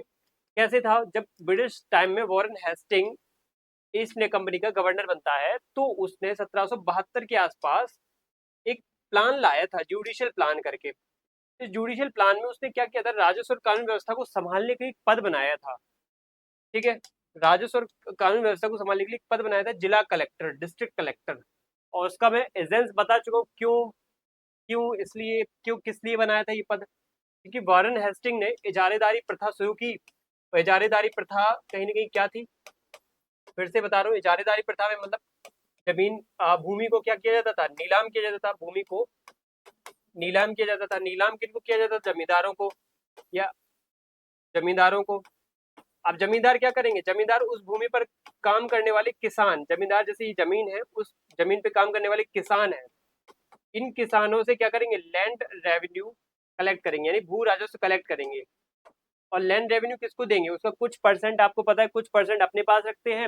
कैसे था, जब ब्रिटिश टाइम में Warren Hasting East India Company का गवर्नर बनता है तो उसने 1772 के आसपास एक प्लान लाया था, जुडिशियल प्लान करके। इस जुडिशियल प्लान में उसने क्या किया था, राजस्व और कानून व्यवस्था को संभालने के लिए एक पद बनाया था। ठीक है, राजस्व और कानून व्यवस्था को संभालने के लिए एक पद बनाया था, जिला कलेक्टर, डिस्ट्रिक्ट कलेक्टर। और उसका मैं एजेंस बता चुका हूँ, क्यों क्यों इसलिए क्यों किस लिए बनाया था ये पद, क्योंकि वॉरेन हेस्टिंग ने इजारेदारी प्रथा शुरू की। इजारेदारी प्रथा कहीं ना कहीं क्या थी, फिर से बता रहा हूँ, इजारेदारी प्रथा में मतलब जमीन भूमि को क्या किया जाता था, नीलाम किया जाता था, भूमि को नीलाम किया जाता था। नीलाम किनको किया जाता था, जमींदारों को, या जमींदारों को। अब जमींदार क्या करेंगे, जमींदार उस भूमि पर काम करने वाले किसान, जमींदार जैसे ये जमीन है, उस जमीन पे काम करने वाले किसान हैं, इन किसानों से क्या करेंगे, लैंड रेवेन्यू कलेक्ट करेंगे, यानी भू राजस्व कलेक्ट करेंगे। और लैंड रेवेन्यू किसको देंगे, उसका कुछ परसेंट आपको पता है, कुछ परसेंट अपने पास रखते हैं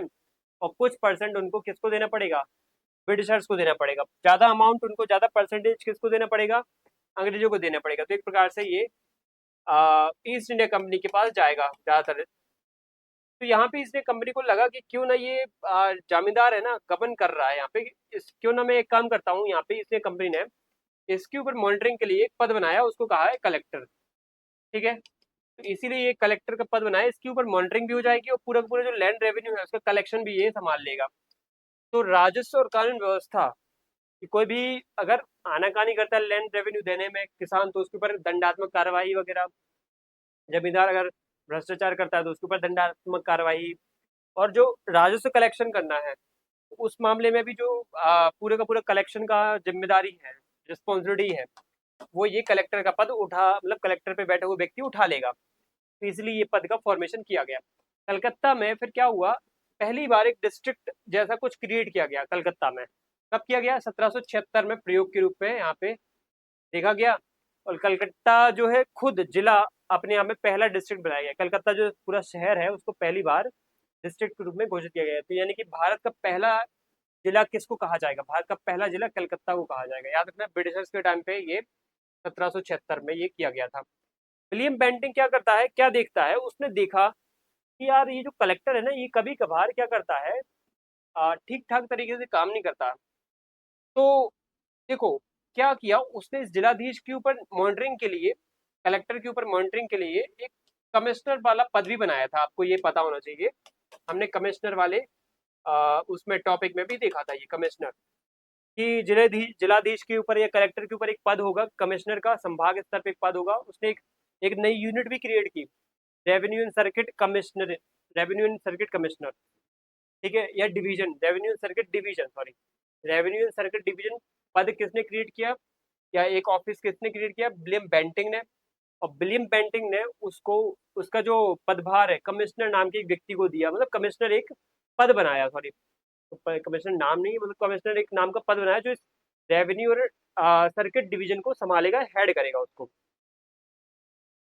और कुछ परसेंट उनको किसको देना पड़ेगा, ब्रिटिशर्स को देना पड़ेगा। ज्यादा अमाउंट उनको, ज्यादा परसेंटेज किसको देना पड़ेगा, अंग्रेजों को देना पड़ेगा। तो एक प्रकार से ये ईस्ट इंडिया कंपनी के पास जाएगा ज्यादातर। तो यहाँ पे इसने कंपनी को लगा कि क्यों ना ये जमींदार है ना गबन कर रहा है यहाँ पे, क्यों ना मैं एक काम करता हूँ, यहाँ पे इसने कंपनी ने इसके ऊपर मॉनिटरिंग के लिए एक पद बनाया, उसको कहा है कलेक्टर। ठीक है, तो इसीलिए ये कलेक्टर का पद बनाया, इसके ऊपर मॉनिटरिंग भी हो जाएगी और पूरा का पूरा जो लैंड रेवेन्यू है उसका कलेक्शन भी ये संभाल लेगा। तो राजस्व और कानून व्यवस्था कि कोई भी अगर आनाकानी करता है लैंड रेवेन्यू देने में किसान, तो उसके ऊपर दंडात्मक कार्रवाई वगैरह। जमींदार अगर भ्रष्टाचार करता है तो उसके ऊपर दंडात्मक कार्रवाई। और जो राजस्व कलेक्शन करना है उस मामले में भी जो पूरे का पूरा कलेक्शन का जिम्मेदारी है, रिस्पॉन्सिबिलिटी है, वो ये कलेक्टर का पद उठा, मतलब कलेक्टर पे बैठे हुए व्यक्ति उठा लेगा। तो इसलिए ये पद का फॉर्मेशन किया गया। कलकत्ता में फिर क्या हुआ, पहली बार एक डिस्ट्रिक्ट जैसा कुछ क्रिएट किया गया कलकत्ता में। कब किया गया, 1776 में प्रयोग के रूप में यहाँ पे देखा गया। और कलकत्ता जो है खुद जिला अपने आप में पहला डिस्ट्रिक्ट बनाया गया। कलकत्ता जो पूरा शहर है उसको पहली बार डिस्ट्रिक्ट के रूप में घोषित किया गया। तो यानी कि भारत का पहला जिला किसको कहा जाएगा, भारत का पहला जिला कलकत्ता को कहा जाएगा। याद रखना, ब्रिटिशर्स के टाइम पे ये 1776 में ये किया गया था। विलियम बेंटिंग क्या करता है, क्या देखता है, उसने देखा कि यार ये जो कलेक्टर है ना ये कभी कभार क्या करता है, ठीक ठाक तरीके से काम नहीं करता। तो देखो क्या किया उसने, इस जिलाधीश के ऊपर मॉनिटरिंग के लिए, कलेक्टर के ऊपर मॉनिटरिंग के लिए एक कमिश्नर वाला पद भी बनाया था। आपको ये पता होना चाहिए, हमने कमिश्नर वाले उसमें टॉपिक में भी देखा था ये कमिश्नर, कि जिलाधीश के ऊपर या कलेक्टर के ऊपर एक पद होगा कमिश्नर का, संभाग स्तर पे एक पद होगा। उसने एक नई यूनिट भी क्रिएट की, revenue and circuit commissioner, revenue and circuit commissioner. ठीक है, या division, revenue and circuit division, sorry, revenue and circuit division पद किसने क्रिएट किया, या एक ऑफिस किसने क्रिएट किया, विलियम बेंटिंग ने। और विलियम बेंटिंग ने उसको, उसका जो पदभार है कमिश्नर नाम के एक व्यक्ति को दिया, मतलब कमिश्नर एक पद बनाया, सॉरी कमिश्नर नाम नहीं, मतलब कमिश्नर एक नाम का पद बनाया जो इस रेवेन्यू और सर्किट डिवीजन को संभालेगा, हेड करेगा उसको।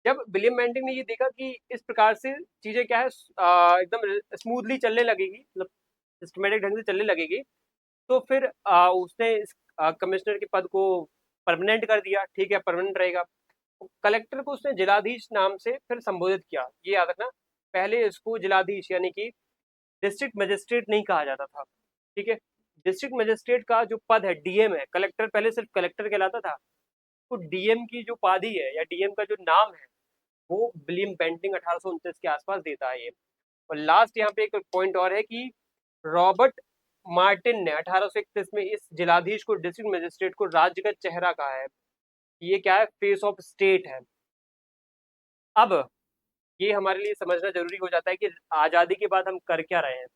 जब विलियम बेंटिंग ने ये देखा कि इस प्रकार से चीजें क्या है एकदम स्मूथली चलने लगेगी, मतलब सिस्टमेटिक ढंग से चलने लगेगी, तो फिर उसने इस कमिश्नर के पद को परमानेंट कर दिया। ठीक है, परमानेंट रहेगा। कलेक्टर को उसने जिलाधीश नाम से फिर संबोधित किया, ये याद रखना, पहले इसको जिलाधीश यानी कि डिस्ट्रिक्ट मजिस्ट्रेट नहीं कहा जाता था। ठीक है, डिस्ट्रिक्ट मजिस्ट्रेट का जो पद है डीएम है, कलेक्टर पहले सिर्फ कलेक्टर कहलाता था, तो डीएम की जो उपाधि है या डीएम का जो नाम है वो विलियम बेंटिंग 1829 के आसपास देता है ये। और लास्ट यहाँ पे एक पॉइंट और है कि रॉबर्ट मार्टिन ने 1831 में इस जिलाधीश को, डिस्ट्रिक्ट मजिस्ट्रेट को राज्य का चेहरा कहा है। ये क्या है, फेस ऑफ स्टेट है। अब ये हमारे लिए समझना जरूरी हो जाता है कि आजादी के बाद हम कर क्या रहे हैं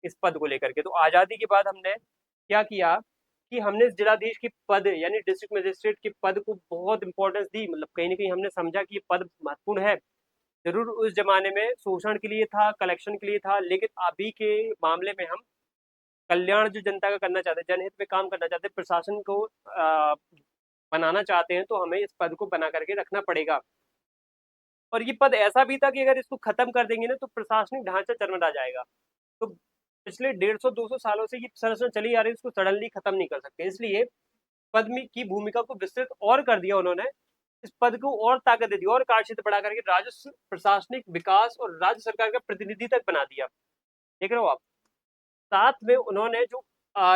इस पद को लेकर के। तो आजादी के बाद हमने क्या किया कि हमने इस जिलाधीश के पद यानी डिस्ट्रिक्ट मजिस्ट्रेट के पद को बहुत इंपॉर्टेंस दी, मतलब कहीं ना कहीं हमने समझा कि ये पद महत्वपूर्ण है। जरूर उस जमाने में शोषण के लिए था, कलेक्शन के लिए था, लेकिन अभी के मामले में हम कल्याण जो जनता का करना चाहते हैं, जनहित में काम करना चाहते हैं, प्रशासन को बनाना चाहते हैं, तो हमें इस पद को बना करके रखना पड़ेगा। और ये पद ऐसा भी था कि अगर इसको खत्म कर देंगे ना तो प्रशासनिक ढांचा चरमरा जाएगा। तो पिछले 150-200 सालों से ये संरचना चली आ रही है, इसको सडनली खत्म नहीं कर सकते। इसलिए पद की भूमिका को विस्तृत और कर दिया उन्होंने, इस पद को और ताकत दे दी और कार्यक्षेत्र बढ़ा करके राजस्व, प्रशासनिक विकास और राज्य सरकार का प्रतिनिधि तक बना दिया। देख रहे हो आप। साथ में उन्होंने जो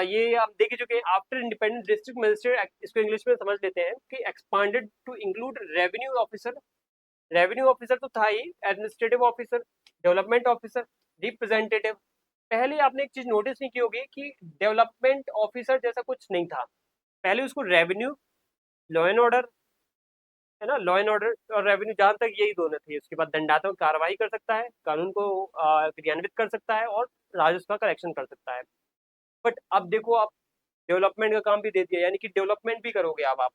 ये आप देख चुके हैं, आफ्टर इंडिपेंडेंट डिस्ट्रिक्ट मजिस्ट्रेट, इसको इंग्लिश में समझ लेते हैं कि expanded to include revenue officer. Revenue officer तो था ही, administrative officer, development officer, representative. पहले आपने एक चीज नोटिस नहीं की होगी कि डेवलपमेंट ऑफिसर जैसा कुछ नहीं था। पहले उसको रेवेन्यू, लॉ एंड ऑर्डर, है ना, लॉ एंड ऑर्डर और रेवेन्यू, जहां तक यही दोनों थे। उसके बाद दंडात्मक कार्रवाई कर सकता है, कानून को क्रियान्वित कर सकता है और राजस्व का कलेक्शन कर सकता है। बट अब देखो आप, डेवलपमेंट का काम भी दे दिया, यानी कि डेवलपमेंट भी करोगे अब आप।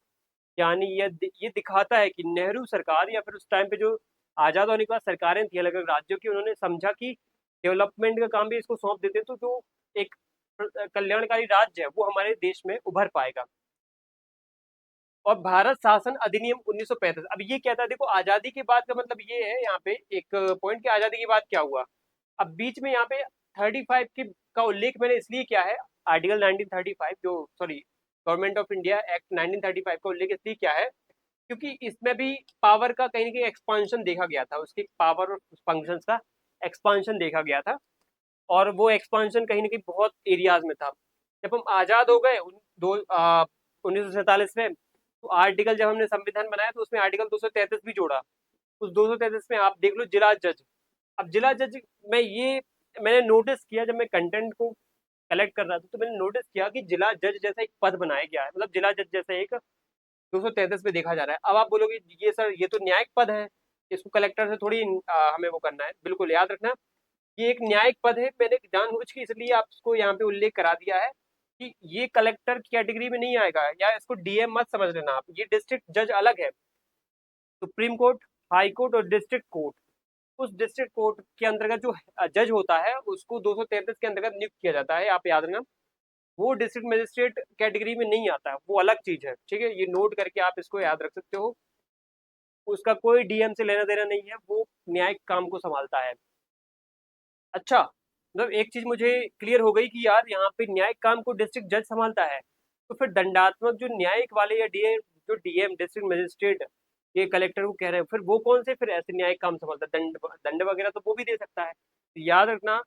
यानी ये दिखाता है कि नेहरू सरकार या फिर उस टाइम पे जो आजाद होने के बाद सरकारें थी अलग अलग राज्यों की, उन्होंने समझा कि डेवलपमेंट का काम भी इसको सौंप देते तो जो एक कल्याणकारी राज्य है वो हमारे देश में उभर पाएगा। और भारत शासन अधिनियम 1935, अब ये कहता है, देखो आजादी के बाद का मतलब ये है यहाँ पे एक पॉइंट कि आजादी के बाद क्या हुआ। अब बीच में यहाँ पे 35 की का उल्लेख मैंने इसलिए किया है, आर्टिकल 1935 जो, sorry, government of India act 1935 का उल्लेख इसलिए किया है क्योंकि इसमें भी पावर का कहीं ना कहीं एक्सपांशन देखा गया था, उसकी पावर और फंक्शंस का एक्सपांशन देखा गया था। और वो एक्सपांशन कहीं ना कहीं बहुत एरियाज में था। जब हम आजाद हो गए 1947 में, तो आर्टिकल जब हमने संविधान बनाया तो उसमें आर्टिकल 233 भी जोड़ा। उस 233 में आप देख लो जिला जज। अब जिला जज में ये मैंने नोटिस किया, जब मैं कंटेंट को कलेक्ट कर रहा था तो मैंने नोटिस किया कि जिला जज जैसा एक पद बनाया गया है, मतलब जिला जज जैसा एक 233 में देखा जा रहा है। अब आप बोलोगे ये सर ये तो न्यायिक पद है, इसको कलेक्टर से थोड़ी हमें वो करना है। बिल्कुल याद रखना, ये एक न्यायिक पद है। मैंने जानबूझ के इसलिए आपको यहाँ पे उल्लेख करा दिया है कि ये कलेक्टर की कैटेगरी में नहीं आएगा, या इसको डीएम मत समझ लेना आप, ये डिस्ट्रिक्ट जज अलग है। सुप्रीम कोर्ट, हाई कोर्ट और डिस्ट्रिक्ट कोर्ट, उस डिस्ट्रिक्ट कोर्ट के अंतर्गत जो जज होता है उसको 233 के अंतर्गत नियुक्त किया जाता है, आप याद रखना। वो डिस्ट्रिक्ट मजिस्ट्रेट कैटेगरी में नहीं आता है, वो अलग चीज है, ठीक है, ये नोट करके आप इसको याद रख सकते हो। उसका कोई डीएम से लेना देना नहीं है, वो न्यायिक काम को संभालता है। अच्छा, मतलब एक चीज मुझे क्लियर हो गई कि यार यहाँ पे न्यायिक काम को डिस्ट्रिक्ट जज संभालता है, तो फिर दंडात्मक जो न्यायिक वाले या डीएम, जो डीएम डिस्ट्रिक्ट मजिस्ट्रेट ये कलेक्टर को कह रहे हैं, फिर वो कौन से फिर ऐसे न्यायिक काम संभालता है, दंड दंड वगैरह तो वो भी दे सकता है। तो याद रखना,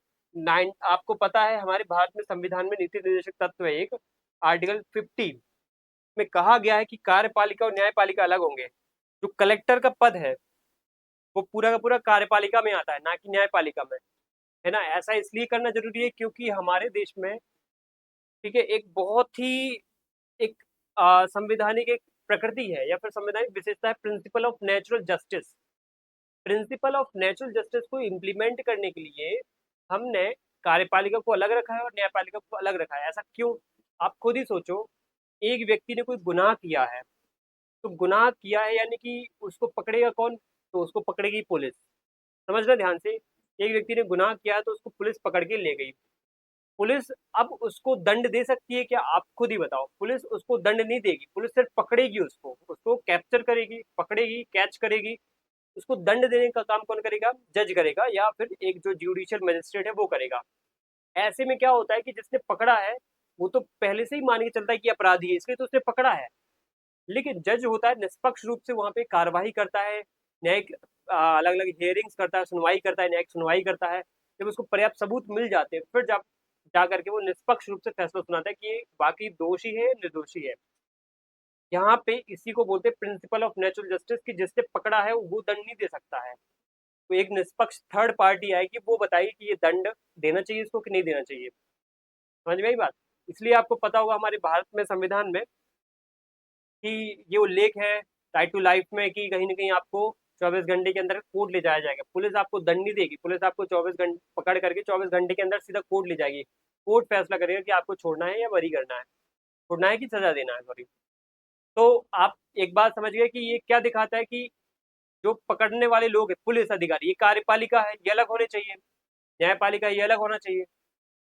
आपको पता है हमारे भारत में संविधान में नीति निर्देशक तत्व है एक, आर्टिकल 50 में कहा गया है कि कार्यपालिका और न्यायपालिका अलग होंगे। जो कलेक्टर का पद है वो पूरा का पूरा कार्यपालिका में आता है, ना कि न्यायपालिका में, है ना। ऐसा इसलिए करना जरूरी है क्योंकि हमारे देश में, ठीक है, एक बहुत ही एक संवैधानिक एक प्रकृति है या फिर संवैधानिक विशेषता है, principle of natural justice. Principle of natural justice को इम्प्लीमेंट करने के लिए हमने कार्यपालिका को अलग रखा है और न्यायपालिका को अलग रखा है। ऐसा क्यों, आप खुद ही सोचो। एक व्यक्ति ने कोई गुनाह किया है, तो गुनाह किया है यानी कि उसको पकड़ेगा कौन, तो उसको पकड़ेगी पुलिस। समझना ध्यान से, एक व्यक्ति ने गुनाह किया तो उसको पुलिस पकड़ के ले गई। पुलिस अब उसको दंड दे सकती है क्या, आप खुद ही बताओ। पुलिस उसको दंड नहीं देगी, पुलिस सिर्फ पकड़ेगी, उसको उसको कैप्चर करेगी, पकड़ेगी, कैच करेगी। उसको दंड देने का काम कौन करेगा, जज करेगा, या फिर एक जो जुडिशियल मजिस्ट्रेट है वो करेगा। ऐसे में क्या होता है कि जिसने पकड़ा है वो तो पहले से ही मान के चलता है कि अपराधी है, इसलिए तो उसने पकड़ा है। लेकिन जज होता है, निष्पक्ष रूप से वहां पे कार्यवाही करता है, न्यायिक अलग अलग हियरिंग्स करता है, सुनवाई करता है, न्यायिक सुनवाई करता है। जब उसको पर्याप्त सबूत मिल जाते हैं फिर जब जा करके वो निष्पक्ष रूप से फैसला सुनाता है कि ये बाकी दोषी है निर्दोषी है। यहाँ पे इसी को बोलते हैं प्रिंसिपल ऑफ नेचुरल जस्टिस, कि जिसने पकड़ा है वो दंड नहीं दे सकता है। तो एक निष्पक्ष थर्ड पार्टी आएगी, वो बताएगी कि ये दंड देना चाहिए इसको कि नहीं देना चाहिए। समझ में आई बात। इसलिए आपको पता होगा हमारे भारत में संविधान में कि ये उल्लेख है राइट टू लाइफ में कि कहीं ना कहीं आपको 24 घंटे के अंदर कोर्ट ले जाया जाएगा। पुलिस आपको दंड नहीं देगी, पुलिस आपको 24 घंटे पकड़ करके 24 घंटे के अंदर सीधा कोर्ट ले जाएगी। कोर्ट फैसला करेगा कि आपको छोड़ना है या बरी करना है, छोड़ना है कि सजा देना है, सॉरी। तो आप एक बात समझ गए कि ये क्या दिखाता है कि जो पकड़ने वाले लोग हैं पुलिस अधिकारी, ये कार्यपालिका है, ये अलग होने चाहिए, न्यायपालिका ये अलग होना चाहिए।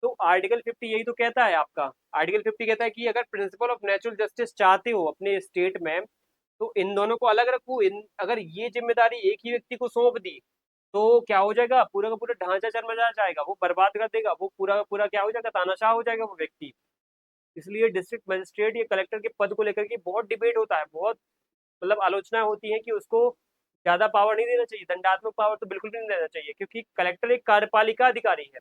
तो आर्टिकल 50 यही तो कहता है आपका। आर्टिकल 50 कहता है कि अगर प्रिंसिपल ऑफ नेचुरल जस्टिस चाहते हो अपने स्टेट में, तो इन दोनों को अलग रखो। इन अगर ये जिम्मेदारी एक ही व्यक्ति को सौंप दी तो क्या हो जाएगा, पूरा का पूरा ढांचा चरमरा जाएगा, वो बर्बाद कर देगा, वो पूरा का पूरा क्या हो जाएगा, तानाशाह हो जाएगा वो व्यक्ति। इसलिए डिस्ट्रिक्ट मजिस्ट्रेट या कलेक्टर के पद को लेकर के बहुत डिबेट होता है, बहुत मतलब आलोचना होती है कि उसको ज्यादा पावर नहीं देना चाहिए, दंडात्मक पावर तो बिल्कुल भी नहीं देना चाहिए, क्योंकि कलेक्टर एक कार्यपालिका अधिकारी है।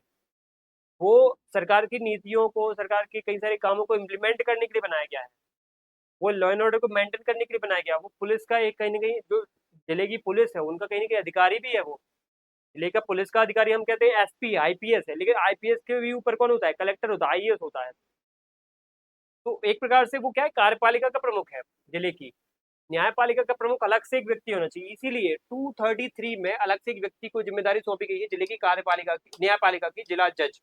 वो सरकार की नीतियों को, सरकार के कई सारे कामों को इम्प्लीमेंट करने के लिए बनाया गया है। वो लॉ एंड ऑर्डर को मेंटेन करने के लिए बनाया गया। वो पुलिस का एक कहीं ना कहीं, जो जिले की पुलिस है उनका कहीं ना कहीं अधिकारी भी है वो। जिले का पुलिस का अधिकारी हम कहते हैं एसपी, आईपीएस है, लेकिन आईपीएस के भी ऊपर कौन होता है, कलेक्टर होता है, आईएएस होता है। तो एक प्रकार से वो क्या है, कार्यपालिका का प्रमुख है जिले की। न्यायपालिका का प्रमुख अलग से एक व्यक्ति होना चाहिए, इसीलिए 233 में अलग से एक व्यक्ति को जिम्मेदारी सौंपी गई है जिले की कार्यपालिका की, न्यायपालिका की, जिला जज।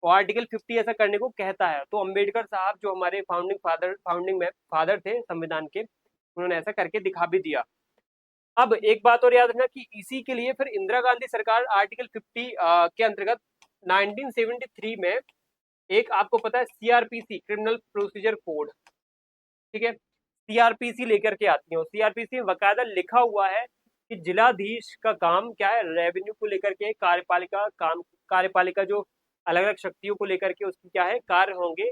और आर्टिकल 50 ऐसा करने को कहता है। तो अंबेडकर साहब जो हमारे फाउंडिंग में फादर थे संविधान के, उन्होंने ऐसा करके दिखा भी दिया। अब एक बात और याद रखना कि इसी के लिए फिर इंदिरा गांधी सरकार आर्टिकल 50 के अंतर्गत 1973 में एक, आपको पता है, सीआरपीसी, क्रिमिनल प्रोसीजर कोड, ठीक है, सीआरपीसी लेकर के आती है। और सीआरपीसी में बकायदा लिखा हुआ है कि जिलाधीश का काम क्या है, रेवेन्यू को लेकर के कार्यपालिका काम, कार्यपालिका जो अलग अलग शक्तियों को लेकर के उसकी क्या है कार्य होंगे।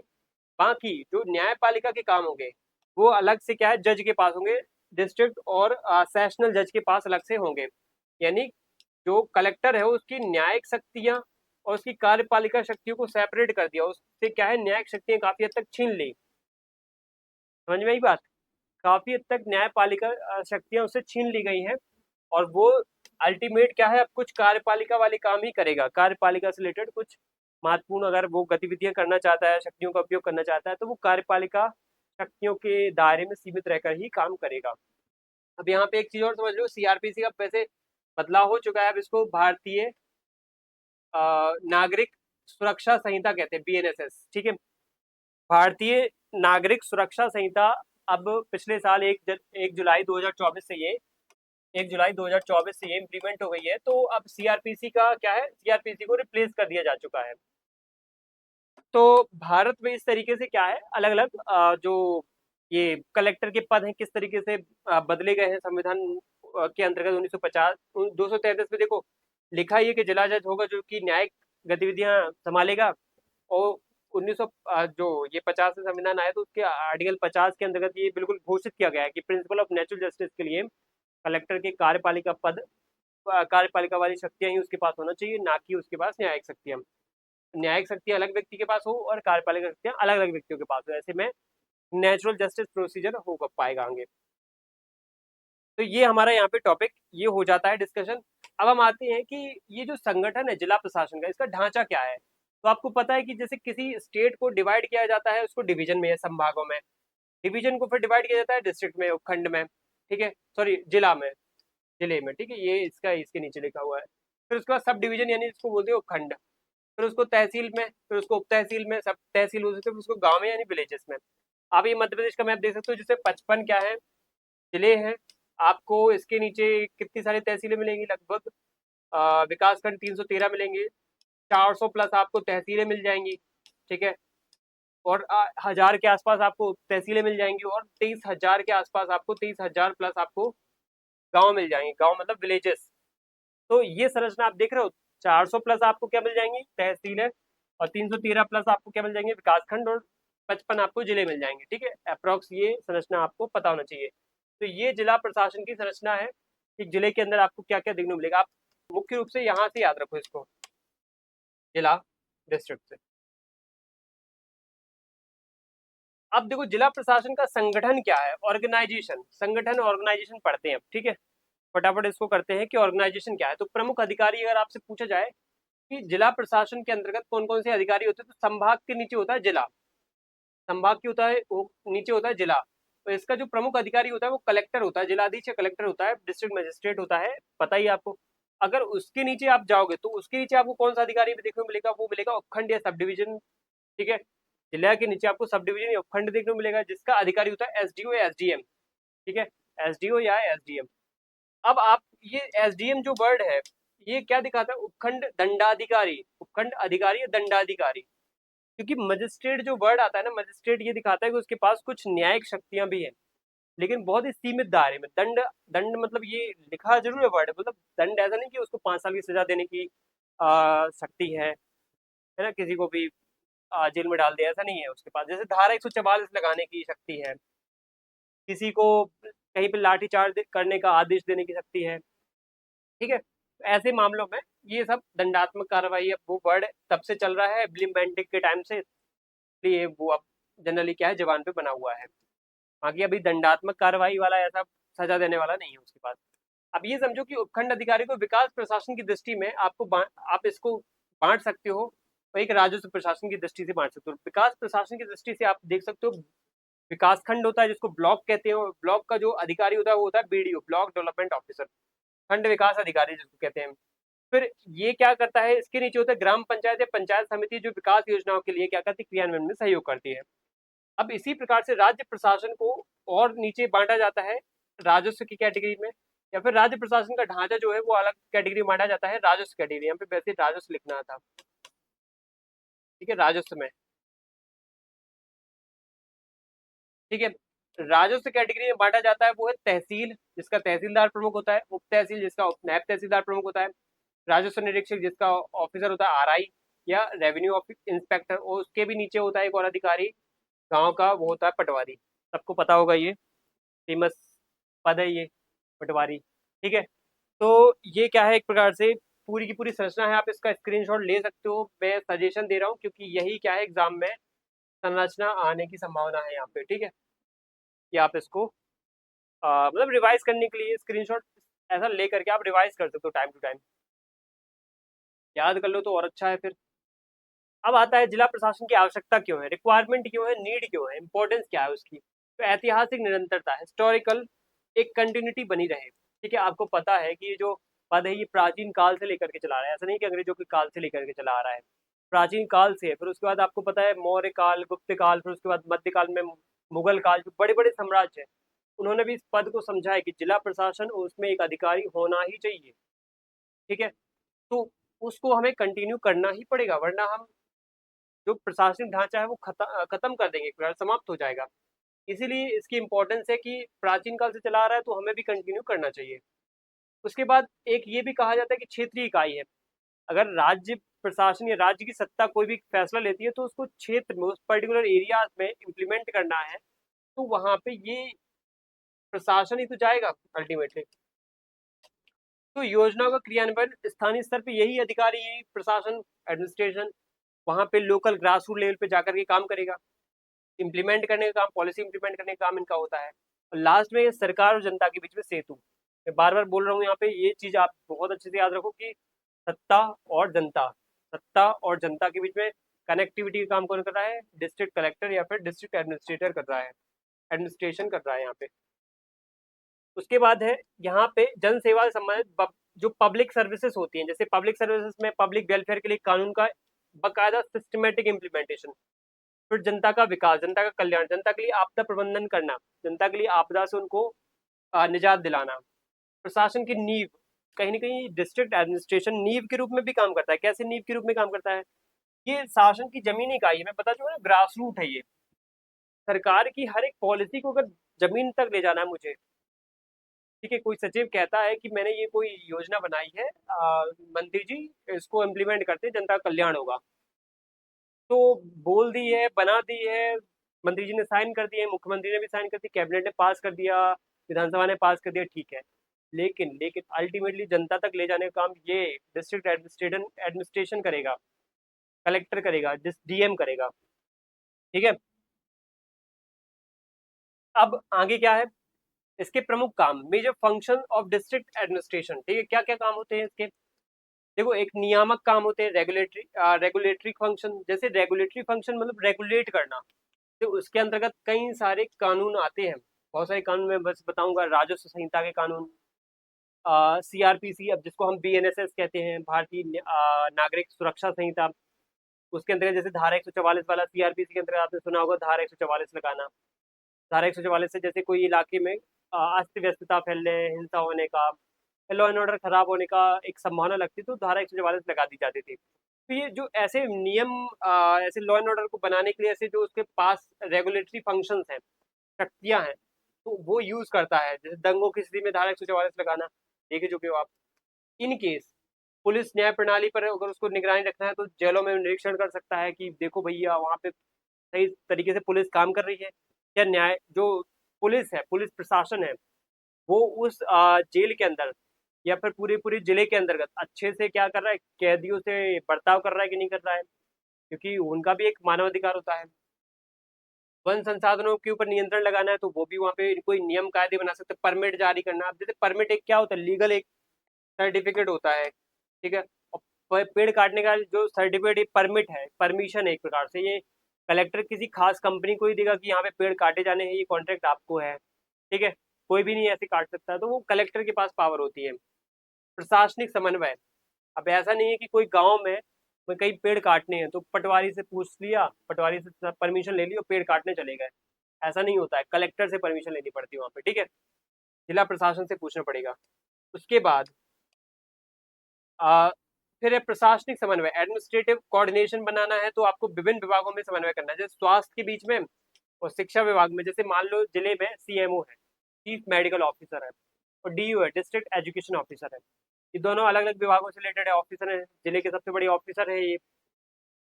बाकी जो न्यायपालिका के काम होंगे वो अलग से क्या है जज के पास होंगे, डिस्ट्रिक्ट और सेशनल जज के पास अलग से होंगे। यानी जो कलेक्टर है उसकी न्यायिक शक्तियां और उसकी कार्यपालिका शक्तियों को सेपरेट कर दिया, उससे क्या है न्यायिक शक्तियां काफी हद तक छीन ली। समझ में आई बात, काफी हद तक न्यायपालिका शक्तियां उससे छीन ली गई हैं। और वो अल्टीमेट क्या है, अब कुछ कार्यपालिका वाले काम ही करेगा, कार्यपालिका से रिलेटेड कुछ महत्वपूर्ण अगर वो गतिविधियां करना चाहता है, शक्तियों का उपयोग करना चाहता है, तो वो कार्यपालिका शक्तियों के दायरे में सीमित रहकर ही काम करेगा। अब यहाँ पे एक चीज और समझ लो, सीआरपीसी का वैसे बदलाव हो चुका है। अब इसको भारतीय नागरिक सुरक्षा संहिता कहते हैं, बीएनएसएस, ठीक है। भारतीय नागरिक सुरक्षा संहिता अब पिछले साल 1 जुलाई 2024 से ये 1 जुलाई 2024 से ये इम्प्लीमेंट हो गई है। तो अब सीआरपीसी का क्या है, सीआरपीसी को रिप्लेस कर दिया जा चुका है। तो भारत में इस तरीके से क्या है, अलग अलग जो ये कलेक्टर के पद हैं किस तरीके से बदले गए हैं संविधान के अंतर्गत। 1950 233 में देखो लिखा ही है कि जिला जज होगा जो कि न्यायिक गतिविधियां संभालेगा। और 1900 जो ये 50 से संविधान आया तो उसके आर्टिकल 50 के अंतर्गत ये बिल्कुल घोषित किया गया है कि प्रिंसिपल ऑफ नेचुरल जस्टिस के लिए कलेक्टर के कार्यपालिका पद, कार्यपालिका वाली शक्तियां ही उसके पास होना चाहिए, ना कि उसके पास न्यायिक शक्तियां। न्यायिक शक्तियां अलग व्यक्ति के पास हो और कार्यपालिका शक्तियां अलग अलग व्यक्तियों के पास हो, ऐसे में नेचुरल जस्टिस प्रोसीजर हो पाएगा आगे। तो ये हमारा यहाँ पे टॉपिक ये हो जाता है डिस्कशन। अब हम आते हैं कि ये जो संगठन है जिला प्रशासन का, इसका ढांचा क्या है। तो आपको पता है कि जैसे किसी स्टेट को डिवाइड किया जाता है उसको डिवीजन में या संभागों में, डिवीजन को फिर डिवाइड किया जाता है डिस्ट्रिक्ट में, उपखंड में, ठीक है, सॉरी जिला में, जिले में, ठीक है, ये इसका इसके नीचे लिखा हुआ है। फिर उसके बाद सब डिवीजन यानी इसको बोलते हैं उपखंड, फिर उसको तहसील में, फिर उसको उप तहसील में, सब तहसील हो सकते हैं, फिर उसको गाँव में यानी विलेजेस में। आप ये मध्य प्रदेश का मैप देख सकते हो जिससे 55 क्या है जिले हैं। आपको इसके नीचे कितनी सारी तहसीलें मिलेंगी, लगभग विकास खंड 313 मिलेंगे, 400 प्लस आपको तहसीलें मिल जाएंगी, ठीक है। और 1000 के आसपास आपको तहसीलें मिल जाएंगी और 23,000 के आसपास आपको 23,000 प्लस आपको गांव मिल जाएंगे, गांव मतलब विलेजेस। तो ये संरचना आप देख रहे हो, 400 प्लस आपको क्या मिल जाएंगी, तहसीलें, और 313 प्लस आपको क्या मिल जाएंगे, विकास खंड, और 55 आपको जिले मिल जाएंगे, ठीक है। अप्रोक्स ये संरचना आपको पता होना चाहिए। तो ये जिला प्रशासन की संरचना है कि जिले के अंदर आपको क्या क्या देखने को मिलेगा। आप मुख्य रूप से यहाँ से याद रखो इसको, जिला डिस्ट्रिक्ट से। अब देखो जिला प्रशासन का संगठन क्या है, ऑर्गेनाइजेशन, संगठन ऑर्गेनाइजेशन पढ़ते हैं, ठीक है। फटाफट इसको करते हैं कि ऑर्गेनाइजेशन क्या है। तो प्रमुख अधिकारी अगर आपसे पूछा जाए कि जिला प्रशासन के अंतर्गत कौन कौन से अधिकारी होते हैं, तो संभाग के नीचे होता है जिला, संभाग की होता है वो नीचे होता है जिला। तो इसका जो प्रमुख अधिकारी होता है वो कलेक्टर होता है, जिलाधीश या कलेक्टर होता है, डिस्ट्रिक्ट मजिस्ट्रेट होता है, पता ही आपको। अगर उसके नीचे आप जाओगे तो उसके नीचे आपको कौन सा अधिकारी देखने को मिलेगा, वो मिलेगा उपखंड या सब डिवीजन, ठीक है। जिला के नीचे आपको सब डिवीजन या उपखंड देखने को मिलेगा जिसका अधिकारी होता है एसडीओ या एसडीएम, ठीक है, एसडीओ या एसडीएम। अब आप ये एसडीएम जो वर्ड है ये क्या दिखाता है, उपखंड दंडाधिकारी, उपखंड अधिकारी या दंडाधिकारी, क्योंकि मजिस्ट्रेट जो वर्ड आता है ना, मजिस्ट्रेट ये दिखाता है कि उसके पास कुछ न्यायिक शक्तियां भी हैं, लेकिन बहुत ही सीमित दायरे में। दंड दंड मतलब ये लिखा जरूर है वर्ड, मतलब दंड ऐसा नहीं कि उसको 5 साल की सजा देने की शक्ति है ना, किसी को भी जेल में डाल दिया, ऐसा नहीं है उसके पास। जैसे धारा 144 लगाने की शक्ति है, किसी को कहीं पे लाठी चार्ज करने का आदेश देने की शक्ति है, ठीक है। तो ऐसे मामलों में ये सब दंडात्मक कार्रवाई, अब वो वर्ड तब से चल रहा है इम्प्लीमेंटिंग के टाइम से, इसलिए वो अब जनरली क्या है, जबान पे बना हुआ है। बाकी अभी दंडात्मक कार्रवाई वाला ऐसा सजा देने वाला नहीं है उसके पास। अब ये समझो कि उपखंड अधिकारी को विकास प्रशासन की दृष्टि में आप इसको बांट सकते हो, और एक राजस्व प्रशासन की दृष्टि से बांट सकते हो। विकास प्रशासन की दृष्टि से आप देख सकते हो, विकास खंड होता है जिसको ब्लॉक कहते हैं, ब्लॉक का जो अधिकारी होता है वो होता है बीडीओ, ब्लॉक डेवलपमेंट ऑफिसर, खंड विकास अधिकारी जिसको कहते हैं। फिर ये क्या करता है, इसके नीचे होता है ग्राम पंचायत या पंचायत समिति, जो विकास योजनाओं के लिए क्या करती है, क्रियान्वयन में सहयोग करती है। अब इसी प्रकार से राज्य प्रशासन को और नीचे बांटा जाता है राजस्व की कैटेगरी में, या फिर राज्य प्रशासन का ढांचा जो है वो अलग कैटेगरी में बांटा जाता है, राजस्व कैटेगरी। यहाँ पे वैसे राजस्व लिखना था, ठीक है, राजस्व में, ठीक है। राजस्व कैटेगरी में बांटा जाता है वो है तहसील, जिसका तहसीलदार प्रमुख होता है, उप तहसील जिसका नायब तहसीलदार प्रमुख होता है, राजस्व निरीक्षक जिसका ऑफिसर होता है आरआई या रेवेन्यू ऑफिस इंस्पेक्टर, और उसके भी नीचे होता है एक और अधिकारी गांव का, वो होता है पटवारी। सबको पता होगा, ये फेमस पद है ये, पटवारी, ठीक है। तो ये क्या है, एक प्रकार से पूरी की पूरी संरचना है, आप इसका स्क्रीनशॉट ले सकते हो। मैं सजेशन दे रहा हूँ क्योंकि यही क्या है, एग्जाम में संरचना आने की संभावना है यहाँ पे, ठीक है। कि आप इसको मतलब रिवाइज करने के लिए स्क्रीनशॉट ऐसा ले करके आप रिवाइज कर सकते हो टाइम टू टाइम, याद कर लो तो और अच्छा है फिर। अब आता है जिला प्रशासन की आवश्यकता क्यों है, रिक्वायरमेंट क्यों है, नीड क्यों है, इंपॉर्टेंस क्या है उसकी। तो ऐतिहासिक निरंतरता, हिस्टोरिकल एक कंटिन्यूटी बनी रहे, ठीक है। आपको पता है कि ये जो पद है ये प्राचीन काल से लेकर के चला रहा है, ऐसा नहीं कि अंग्रेजों के काल से लेकर के चला आ रहा है, प्राचीन काल से है। फिर उसके बाद आपको पता है मौर्य काल, गुप्त काल, फिर उसके बाद मध्यकाल में मुगल काल, जो बड़े बड़े साम्राज्य हैं उन्होंने भी इस पद को समझा है कि जिला प्रशासन उसमें एक अधिकारी होना ही चाहिए, ठीक है। तो उसको हमें कंटिन्यू करना ही पड़ेगा, वरना हम जो प्रशासनिक ढांचा है वो खत्म कर देंगे, समाप्त हो जाएगा। इसीलिए इसकी इंपॉर्टेंस है कि प्राचीन काल से चला आ रहा है तो हमें भी कंटिन्यू करना चाहिए। उसके बाद एक ये भी कहा जाता है कि क्षेत्रीय इकाई है, अगर राज्य प्रशासन या राज्य की सत्ता कोई भी फैसला लेती है तो उसको क्षेत्र में, उस पर्टिकुलर एरिया में इम्प्लीमेंट करना है, तो वहां पे ये प्रशासन ही तो जाएगा अल्टीमेटली। तो योजनाओं का क्रियान्वयन स्थानीय स्तर पे यही अधिकारी, यही प्रशासन, एडमिनिस्ट्रेशन वहां पे लोकल ग्रास रूट लेवल पे जाकर के काम करेगा, इम्प्लीमेंट करने का काम, पॉलिसी इम्प्लीमेंट करने का काम इनका होता है। और लास्ट में ये सरकार और जनता के बीच में सेतु। मैं बार बार बोल रहा हूँ यहाँ पे, ये चीज आप बहुत अच्छे से याद रखो कि सत्ता और जनता, सत्ता और जनता के बीच में कनेक्टिविटी का काम कौन कर रहा है, डिस्ट्रिक्ट कलेक्टर या फिर डिस्ट्रिक्ट एडमिनिस्ट्रेटर कर रहा है, एडमिनिस्ट्रेशन कर रहा है यहाँ पे। उसके बाद है यहाँ पे जन सेवा से संबंधित जो पब्लिक सर्विसेज होती हैं, जैसे पब्लिक सर्विसेज में पब्लिक वेलफेयर के लिए कानून का बकायदा सिस्टमेटिक इम्प्लीमेंटेशन, फिर जनता का विकास, जनता का कल्याण, जनता के लिए आपदा प्रबंधन करना, जनता के लिए आपदा से उनको निजात दिलाना, प्रशासन की नींव, कहीं ना कहीं डिस्ट्रिक्ट एडमिनिस्ट्रेशन नींव के रूप में भी काम करता है। कैसे नींव के रूप में काम करता है, ये शासन की जमीनी इकाई है, मैं बता चुका ना, ग्रास रूट है ये। सरकार की हर एक पॉलिसी को अगर जमीन तक ले जाना है मुझे, ठीक है, कोई सचिव कहता है कि मैंने ये कोई योजना बनाई है, मंत्री जी इसको इम्प्लीमेंट करते हैं, जनता का कल्याण होगा, तो बोल दी है, बना दी है, मंत्री जी ने साइन कर दिए, मुख्यमंत्री ने भी साइन कर दी, कैबिनेट ने पास कर दिया, विधानसभा ने पास कर दिया, ठीक है। लेकिन लेकिन अल्टीमेटली जनता तक ले जाने का काम ये डिस्ट्रिक्ट एडमिनिस्ट्रेशन एडमिनिस्ट्रेशन करेगा, कलेक्टर करेगा, डीएम करेगा, ठीक है। अब आगे क्या है, इसके प्रमुख काम, major function of district administration, ठीक है, क्या क्या काम होते हैं इसके। देखो, एक नियामक काम होते हैं, रेगुलेटरी रेगुलेटरी फंक्शन, जैसे रेगुलेटरी फंक्शन मतलब रेगुलेट करना, तो उसके अंतर्गत कई सारे कानून आते हैं, बहुत सारे कानून मैं बस बताऊंगा, राजस्व संहिता के कानून, सीआरपीसी, अब जिसको हम बीएनएसएस कहते हैं, भारतीय नागरिक सुरक्षा संहिता, उसके अंतर्गत जैसे धारा 144 वाला सीआरपीसी के अंतर्गत आपने सुना होगा धारा 144 लगाना। धारा 144 से जैसे कोई इलाके में अस्त व्यस्तता फैलने, हिंसा होने का, लॉ एंड ऑर्डर खराब होने का एक संभावना लगती, तो धारा 144 लगा दी जाती थी। तो ये जो ऐसे नियम ऐसे लॉ एंड ऑर्डर को बनाने के लिए ऐसे जो उसके पास रेगुलेटरी फंक्शंस हैं, शक्तियां हैं, तो वो यूज करता है। जैसे दंगों की स्थिति में धारा 144 लगाना, देखे चुके हो आप। इन केस पुलिस न्याय प्रणाली पर अगर उसको निगरानी रखना है तो जेलों में निरीक्षण कर सकता है कि देखो भैया वहाँ पे सही तरीके से पुलिस काम कर रही है, या न्याय जो पुलिस है, पुलिस प्रशासन है, वो उस जेल के अंदर या फिर पूरे पूरे जिले के अंतर्गत अच्छे से क्या कर रहा है, कैदियों से बर्ताव कर रहा है कि नहीं कर रहा है, क्योंकि उनका भी एक मानवाधिकार होता है। वन संसाधनों के ऊपर नियंत्रण लगाना है तो वो भी वहाँ पे कोई नियम कायदे बना सकते हैं। परमिट जारी करना, अब जैसे परमिट एक क्या होता है, लीगल एक सर्टिफिकेट होता है, ठीक है। और पेड़ काटने का जो सर्टिफिकेट, एक परमिट है, परमिशन है एक प्रकार से, ये कलेक्टर किसी खास कंपनी को ही देगा कि यहाँ पे पेड़ काटे जाने हैं, ये कॉन्ट्रैक्ट आपको है, ठीक है। कोई भी नहीं ऐसे काट सकता, तो वो कलेक्टर के पास पावर होती है। प्रशासनिक समन्वय, अब ऐसा नहीं है कि कोई गांव में कई पेड़ काटने हैं तो पटवारी से पूछ लिया, पटवारी से परमिशन ले ली और पेड़ काटने चले गए, ऐसा नहीं होता है। कलेक्टर से परमिशन लेनी पड़ती है वहाँ पे, ठीक है। जिला प्रशासन से पूछना पड़ेगा। उसके बाद आ, फिर है प्रशासनिक समन्वय, एडमिनिस्ट्रेटिव कोऑर्डिनेशन बनाना है तो आपको विभिन्न विभागों में समन्वय करना है, जैसे स्वास्थ्य के बीच में और शिक्षा विभाग में। जैसे मान लो जिले में सीएमओ है, चीफ मेडिकल ऑफिसर है, और डीयू है, डिस्ट्रिक्ट एजुकेशन ऑफिसर है। ये दोनों अलग अलग विभागों से रिलेटेड है, ऑफिसर है, जिले के सबसे बड़े ऑफिसर है ये।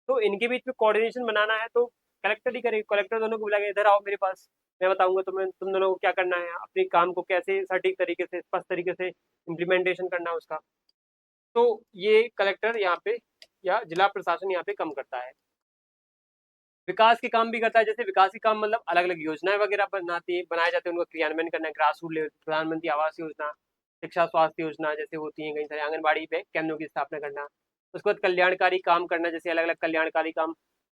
तो इनके बीच में कोऑर्डिनेशन बनाना है तो कलेक्टर ही करेगा। कलेक्टर दोनों को बुलाएगा, इधर आओ मेरे पास, मैं बताऊंगा तुम्हें, तुम दोनों को क्या करना है, अपने काम को कैसे सटीक तरीके से, स्पष्ट तरीके से इम्प्लीमेंटेशन करना है उसका। तो ये कलेक्टर यहाँ पे या जिला प्रशासन यहाँ पे कम करता है। विकास के काम भी करता है, जैसे विकास के काम मतलब अलग अलग योजनाएं वगैरह बनाए जाते हैं, उनका क्रियान्वयन करना है, ग्रास रूट लेवल, प्रधानमंत्री आवास योजना, शिक्षा स्वास्थ्य योजना जैसे होती है, कई सारे आंगनबाड़ी पे केंद्रों की स्थापना करना। उसके बाद कल्याणकारी काम करना, जैसे अलग अलग कल्याणकारी काम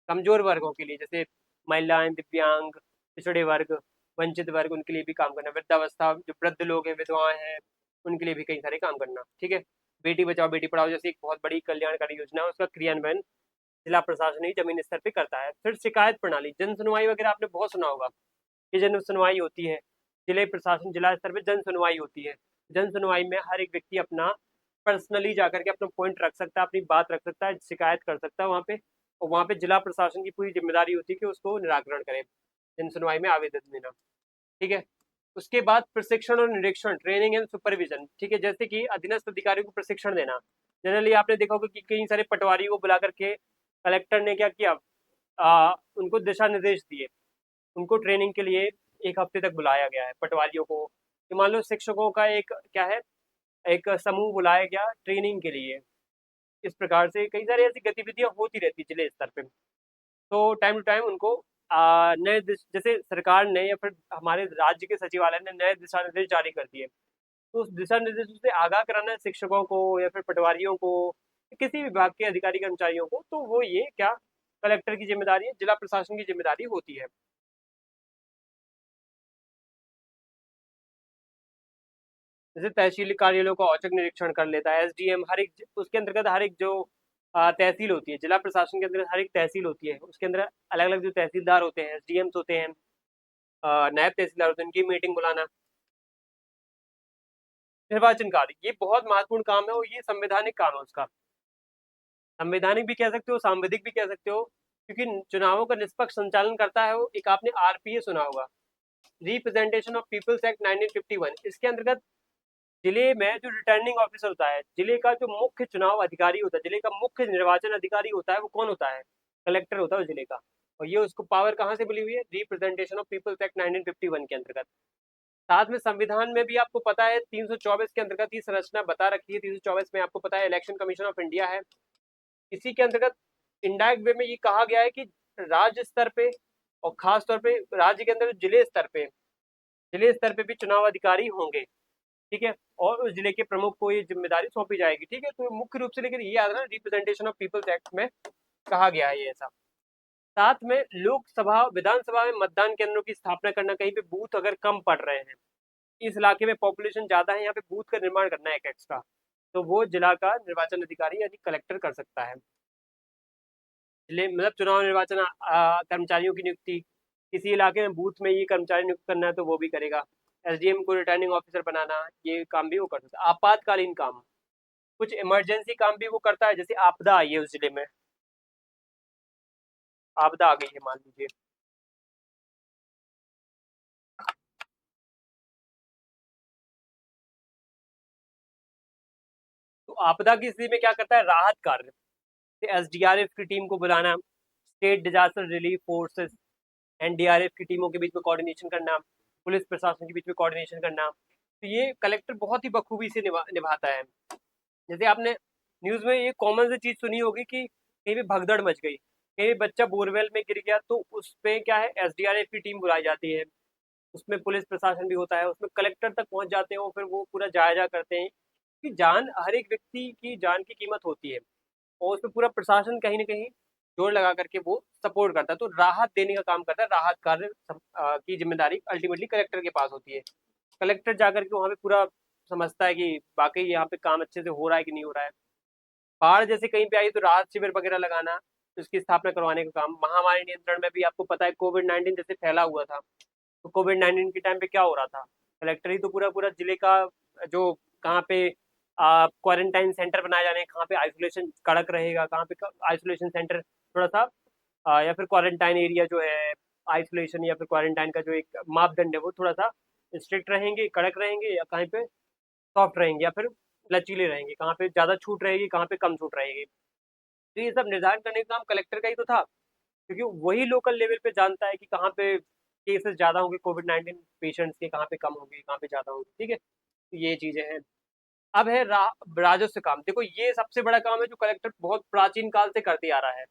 कमजोर वर्गों के लिए, जैसे महिलाएं, दिव्यांग, पिछड़े वर्ग, वंचित वर्ग, उनके लिए भी काम करना। वृद्धावस्था, जो वृद्ध लोग हैं, विधवाएं हैं, उनके लिए भी कई सारे काम करना, ठीक है। बेटी बचाओ बेटी पढ़ाओ जैसी एक बहुत बड़ी कल्याणकारी योजना है, उसका क्रियान्वयन जिला प्रशासन ही जमीनी स्तर पे करता है। फिर शिकायत प्रणाली, जन सुनवाई वगैरह आपने बहुत सुना होगा, कि जन सुनवाई होती है, जिले प्रशासन जिला स्तर पे जन सुनवाई होती है। जन सुनवाई में हर एक व्यक्ति अपना पर्सनली जाकर के अपना पॉइंट रख सकता है, अपनी बात रख सकता है, शिकायत कर सकता है वहाँ पे, और वहाँ पे जिला प्रशासन की पूरी जिम्मेदारी होती है कि उसको निराकरण करे, जन सुनवाई में आवेदन देना, ठीक है। उसके बाद प्रशिक्षण और निरीक्षण, ट्रेनिंग एंड सुपरविजन, ठीक है। जैसे कि अधीनस्थ अधिकारियों को प्रशिक्षण देना, जनरली आपने देखा होगा कि कई सारे पटवारी को बुला करके कलेक्टर ने क्या किया, उनको दिशा निर्देश दिए, उनको ट्रेनिंग के लिए 1 हफ्ते तक बुलाया गया है पटवारियों को, कि मान लो शिक्षकों का एक क्या है, एक समूह बुलाया गया ट्रेनिंग के लिए। इस प्रकार से कई सारी ऐसी गतिविधियां होती रहती जिले स्तर पे। तो टाइम टू टाइम उनको नए जैसे सरकार ने या फिर हमारे राज्य के सचिवालय ने नए दिशा निर्देश जारी कर दिए, तो उस दिशा निर्देशों से आगाह कराना है शिक्षकों को या फिर पटवारियों को, किसी विभाग के अधिकारी कर्मचारियों को, तो वो ये क्या कलेक्टर की जिम्मेदारी है, जिला प्रशासन की जिम्मेदारी होती है। जैसे तहसील कार्यालयों का औचक निरीक्षण कर लेता है एसडीएम, हर एक उसके अंतर्गत हर एक जो तहसील होती है, जिला प्रशासन के अंतर्गत हर एक तहसील होती है, उसके अंदर अलग अलग जो तहसीलदार होते हैं, एसडीएम्स होते हैं, नायब तहसीलदार होते हैं, उनकी मीटिंग बुलाना। निर्वाचन कार्य, ये बहुत महत्वपूर्ण काम है और ये संवैधानिक काम है उसका। संवैधानिक भी कह सकते हो, सांविधिक भी कह सकते हो, क्योंकि चुनावों का निष्पक्ष संचालन करता है वो। एक आपने आरपीए सुना होगा, रिप्रेजेंटेशन ऑफ पीपल्स एक्ट 1951, इसके अंतर्गत जिले में जो रिटर्निंग ऑफिसर होता है, जिले का जो मुख्य चुनाव अधिकारी होता है, जिले का मुख्य निर्वाचन अधिकारी होता है, वो कौन होता है, कलेक्टर होता है उस जिले का। और ये उसको पावर कहाँ से मिली हुई है, रिप्रेजेंटेशन ऑफ पीपल्स एक्ट 1951 के अंतर्गत। साथ में संविधान में भी आपको पता है 324 के अंतर्गत ये संरचना बता रखी है। 324 में आपको पता है इलेक्शन कमीशन ऑफ इंडिया है, इसी के अंतर्गत इनडायरेक्ट वे में ये कहा गया है कि राज्य स्तर पे और खास तौर पे राज्य के अंदर जिले स्तर पे भी चुनाव अधिकारी होंगे, ठीक है। और उस जिले के प्रमुख को ये जिम्मेदारी सौंपी जाएगी, ठीक है। तो मुख्य रूप से लेकिन ये याद रखना, रिप्रेजेंटेशन ऑफ पीपल्स एक्ट में कहा गया है ये ऐसा। साथ में लोकसभा विधानसभा में मतदान केंद्रों की स्थापना करना, कहीं पे बूथ अगर कम पड़ रहे हैं, इस इलाके में पॉपुलेशन ज्यादा है, यहाँ पे बूथ का निर्माण करना है एक एक्स्ट्रा, तो वो जिला का निर्वाचन अधिकारी यानी कलेक्टर कर सकता है। जिले मतलब चुनाव निर्वाचन कर्मचारियों की नियुक्ति, किसी इलाके में बूथ में ये कर्मचारी नियुक्त करना है तो वो भी करेगा। एसडीएम को रिटर्निंग ऑफिसर बनाना, ये काम भी वो कर सकता है। आपातकालीन काम, कुछ इमरजेंसी काम भी वो करता है, जैसे आपदा आई है उस जिले में, आपदा आ गई है मान लीजिए, तो आपदा की स्थिति में क्या करता है, राहत कार्य, एसडीआरएफ की टीम को बुलाना, state disaster relief forces NDRF की टीमों के बीच में कोऑर्डिनेशन करना, पुलिस प्रशासन के बीच में कोऑर्डिनेशन करना, तो ये कलेक्टर बहुत ही बखूबी से निभाता है। जैसे आपने न्यूज में ये कॉमन सी चीज सुनी होगी कि कहीं भी भगदड़ मच गई, कहीं भी बच्चा बोरवेल में गिर गया, तो उस पे क्या है, एसडीआरएफ की टीम बुलाई जाती है, उसमें पुलिस प्रशासन भी होता है, उसमें कलेक्टर तक पहुंच जाते हैं, वो फिर वो पूरा जायजा करते हैं कि जान, हर एक व्यक्ति की जान की कीमत होती है, और उसमें पूरा प्रशासन कहीं ना कहीं जोर लगा करके वो सपोर्ट करता है, तो राहत देने का काम करता है, राहत कार्य की जिम्मेदारी अल्टीमेटली कलेक्टर के पास होती है। कलेक्टर जाकर के वहाँ पे पूरा समझता है कि वाकई यहाँ पे काम अच्छे से हो रहा है कि नहीं हो रहा है। बाढ़ जैसे कहीं पे आई तो राहत शिविर वगैरह लगाना, उसकी स्थापना करवाने का काम। महामारी नियंत्रण में भी आपको पता है, कोविड-19 जैसे फैला हुआ था, तो कोविड-19 के टाइम पे क्या हो रहा था, कलेक्टर ही तो पूरा पूरा जिले का जो कहाँ पे क्वारंटाइन सेंटर बनाए जाने हैं, कहाँ पे आइसोलेशन कड़क रहेगा, कहाँ पे आइसोलेशन सेंटर थोड़ा सा या फिर क्वारंटाइन एरिया जो है, आइसोलेशन या फिर क्वारंटाइन का जो एक मापदंड है वो थोड़ा सा स्ट्रिक्ट रहेंगे, कड़क रहेंगे, या कहीं पे सॉफ्ट रहेंगे, या फिर लचीले रहेंगे, कहाँ पे ज़्यादा छूट रहेगी, कहाँ पे कम छूट रहेगी। तो ये सब निर्धारण करने का काम कलेक्टर का ही तो था, क्योंकि वही लोकल लेवल पे जानता है कि कहाँ पे केसेस ज़्यादा होंगे, कोविड-19 पेशेंट्स के कहाँ पे कम होंगे, कहाँ पे ज़्यादा होंगे, ठीक है? तो ये चीज़ें हैं। अब है राजस्व काम। देखो ये सबसे बड़ा काम है जो कलेक्टर बहुत प्राचीन काल से करते आ रहा है,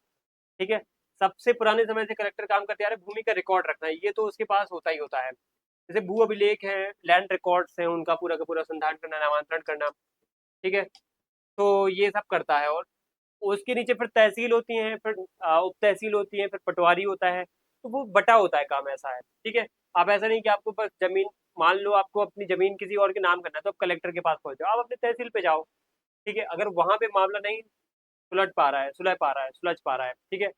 ठीक है? सबसे पुराने समय से कलेक्टर काम करते आ रहे हैं, भूमि का रिकॉर्ड रखना, ये तो उसके पास होता ही होता है। जैसे भू अभिलेख है, लैंड रिकॉर्ड्स हैं, उनका पूरा का पूरा संधान करना, नामांतरण करना, ठीक है? तो ये सब करता है, और उसके नीचे फिर तहसील होती हैं, फिर उप तहसील होती है, फिर पटवारी होता है, तो वो बटा होता है काम, ऐसा है, ठीक है? आप ऐसा नहीं कि आपको बस जमीन, मान लो आपको अपनी जमीन किसी और के नाम करना है, तो आप कलेक्टर के पास पहुंच जाओ, आप अपने तहसील पे जाओ, ठीक है? अगर वहां पे मामला नहीं सुलझ पा रहा है, ठीक है,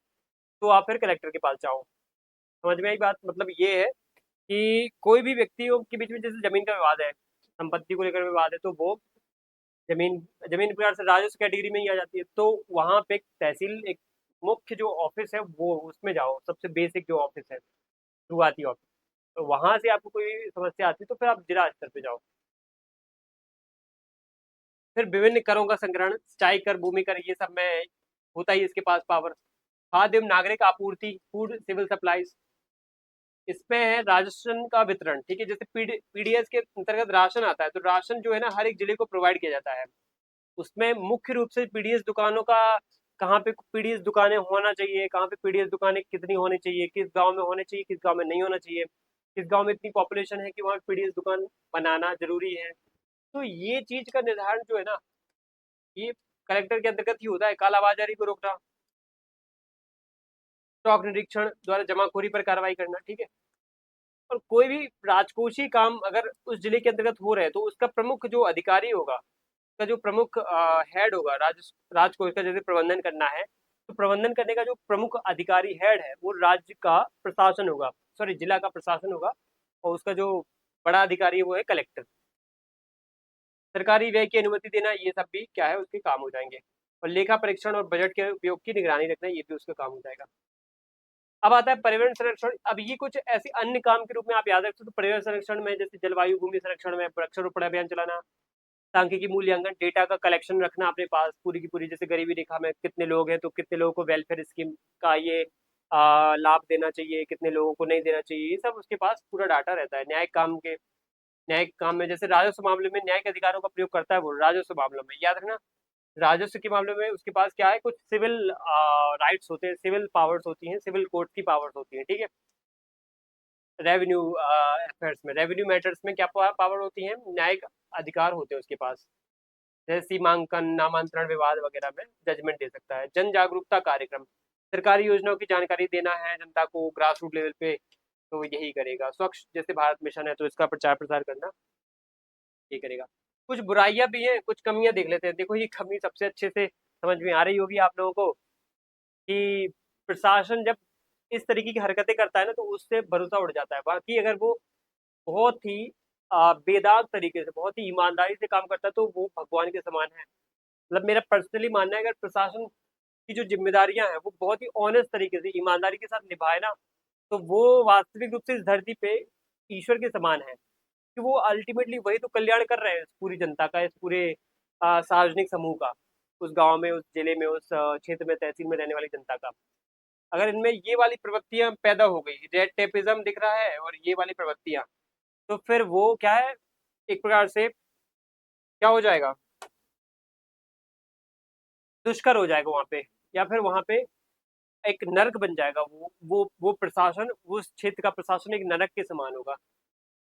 तो आप फिर कलेक्टर के पास जाओ। समझ में आई बात? मतलब ये है कि कोई भी व्यक्तियों के बीच में जैसे जमीन का विवाद है, संपत्ति को लेकर विवाद है, तो वो जमीन जमीन प्रकार से राजस्व कैटेगरी में ही आ जाती है, तो वहां पे एक तहसील, एक मुख्य जो ऑफिस है वो, उसमें जाओ, सबसे बेसिक जो ऑफिस है, शुरुआती ऑफिस, तो वहां से आपको कोई समस्या आती है तो फिर आप जिला स्तर पे जाओ। फिर विभिन्न करों का संग्रहण, सिंचाई कर, भूमि कर, ये सब में होता ही इसके पास पावर। खाद्य एवं नागरिक आपूर्ति, फूड सिविल सप्लाईज, इसमें है राशन का वितरण, ठीक है? जैसे पीडीएस के अंतर्गत राशन आता है, तो राशन जो है ना हर एक जिले को प्रोवाइड किया जाता है। उसमें मुख्य रूप से पीडीएस दुकानों का, कहाँ पे पीडीएस दुकानें होना चाहिए, कहाँ पे पीडीएस दुकानें कितनी होनी चाहिए, किस गांव में होने चाहिए, किस गांव में नहीं होना चाहिए, किस गांव में इतनी पॉपुलेशन है कि वहाँ पीडीएस दुकान बनाना जरूरी है, तो ये चीज का निर्धारण जो है ना, ये कलेक्टर के अंतर्गत ही होता है। कालाबाजारी को रोकना, स्टॉक निरीक्षण द्वारा जमाखोरी पर कार्रवाई करना, ठीक है? और कोई भी राजकोषीय काम अगर उस जिले के अंतर्गत हो रहे हैं, तो उसका प्रमुख जो अधिकारी होगा, का जो प्रमुख हेड होगा, राजकोष का जैसे प्रबंधन करना है, तो प्रबंधन करने का जो प्रमुख अधिकारी हेड है वो राज्य का प्रशासन होगा, सॉरी जिला का प्रशासन होगा, और उसका जो बड़ा अधिकारी है वो है कलेक्टर। सरकारी व्यय की अनुमति देना, ये सब भी क्या है, उसके काम हो जाएंगे। और लेखा परीक्षण और बजट के उपयोग की निगरानी रखना, ये भी उसका काम हो जाएगा। अब आता है पर्यावरण संरक्षण। अब ये कुछ ऐसे अन्य काम के रूप में आप याद रख सकते हो, तो पर्यावरण संरक्षण में जैसे जलवायु भूमि संरक्षण में वृक्षारोपण अभियान चलाना, सांख्यिकी मूल्यांकन, डेटा का कलेक्शन रखना अपने पास पूरी की पूरी, जैसे गरीबी रेखा में कितने लोग हैं तो कितने लोगों को वेलफेयर स्कीम का ये लाभ देना चाहिए, कितने लोगों को नहीं देना चाहिए, ये सब उसके पास पूरा डाटा रहता है। न्यायिक काम में जैसे राजस्व मामले में न्यायिक अधिकारों का प्रयोग करता है वो, राजस्व मामलों में याद रखना, राजस्व के मामले में उसके पास क्या है, कुछ सिविल राइट्स होते हैं, सिविल पावर्स होती हैं, सिविल कोर्ट की पावर्स होती हैं, ठीक है? रेवेन्यू अफेयर्स में, रेवेन्यू मैटर्स में क्या पावर होती है, न्यायिक अधिकार होते हैं उसके पास, जैसे सीमांकन, नामांतरण, विवाद वगैरह में जजमेंट दे सकता है। जन जागरूकता कार्यक्रम, सरकारी योजनाओं की जानकारी देना है जनता को ग्रास रूट लेवल पे, तो यही करेगा। स्वच्छ जैसे भारत मिशन है तो इसका प्रचार प्रसार करना, ये करेगा। कुछ बुराइयां भी हैं, कुछ कमियां देख लेते हैं। देखो ये कमी सबसे अच्छे से समझ में आ रही होगी आप लोगों को, कि प्रशासन जब इस तरीके की हरकतें करता है ना, तो उससे भरोसा उड़ जाता है। बाकी अगर वो बहुत ही बेदाग तरीके से, बहुत ही ईमानदारी से काम करता है, तो वो भगवान के समान है। मतलब मेरा पर्सनली मानना है, अगर प्रशासन की जो जिम्मेदारियां हैं वो बहुत ही ऑनेस्ट तरीके से ईमानदारी के साथ निभाए ना, तो वो वास्तविक रूप से इस धरती पे ईश्वर के समान है, कि वो अल्टीमेटली वही तो कल्याण कर रहे हैं इस पूरी जनता का, इस पूरे सार्वजनिक समूह का, उस गांव में, उस जिले में, उस क्षेत्र में, तहसील में रहने वाली जनता का। अगर इनमें ये वाली प्रवृत्तियां पैदा हो गई, रेड टेपिज्म दिख रहा है और ये वाली प्रवृत्तियां, तो फिर वो क्या है, एक प्रकार से क्या हो जाएगा, दुष्कर हो जाएगा वहां पे, या फिर वहां पे एक नरक बन जाएगा। वो प्रशासन, उस क्षेत्र का प्रशासन एक नरक के समान होगा।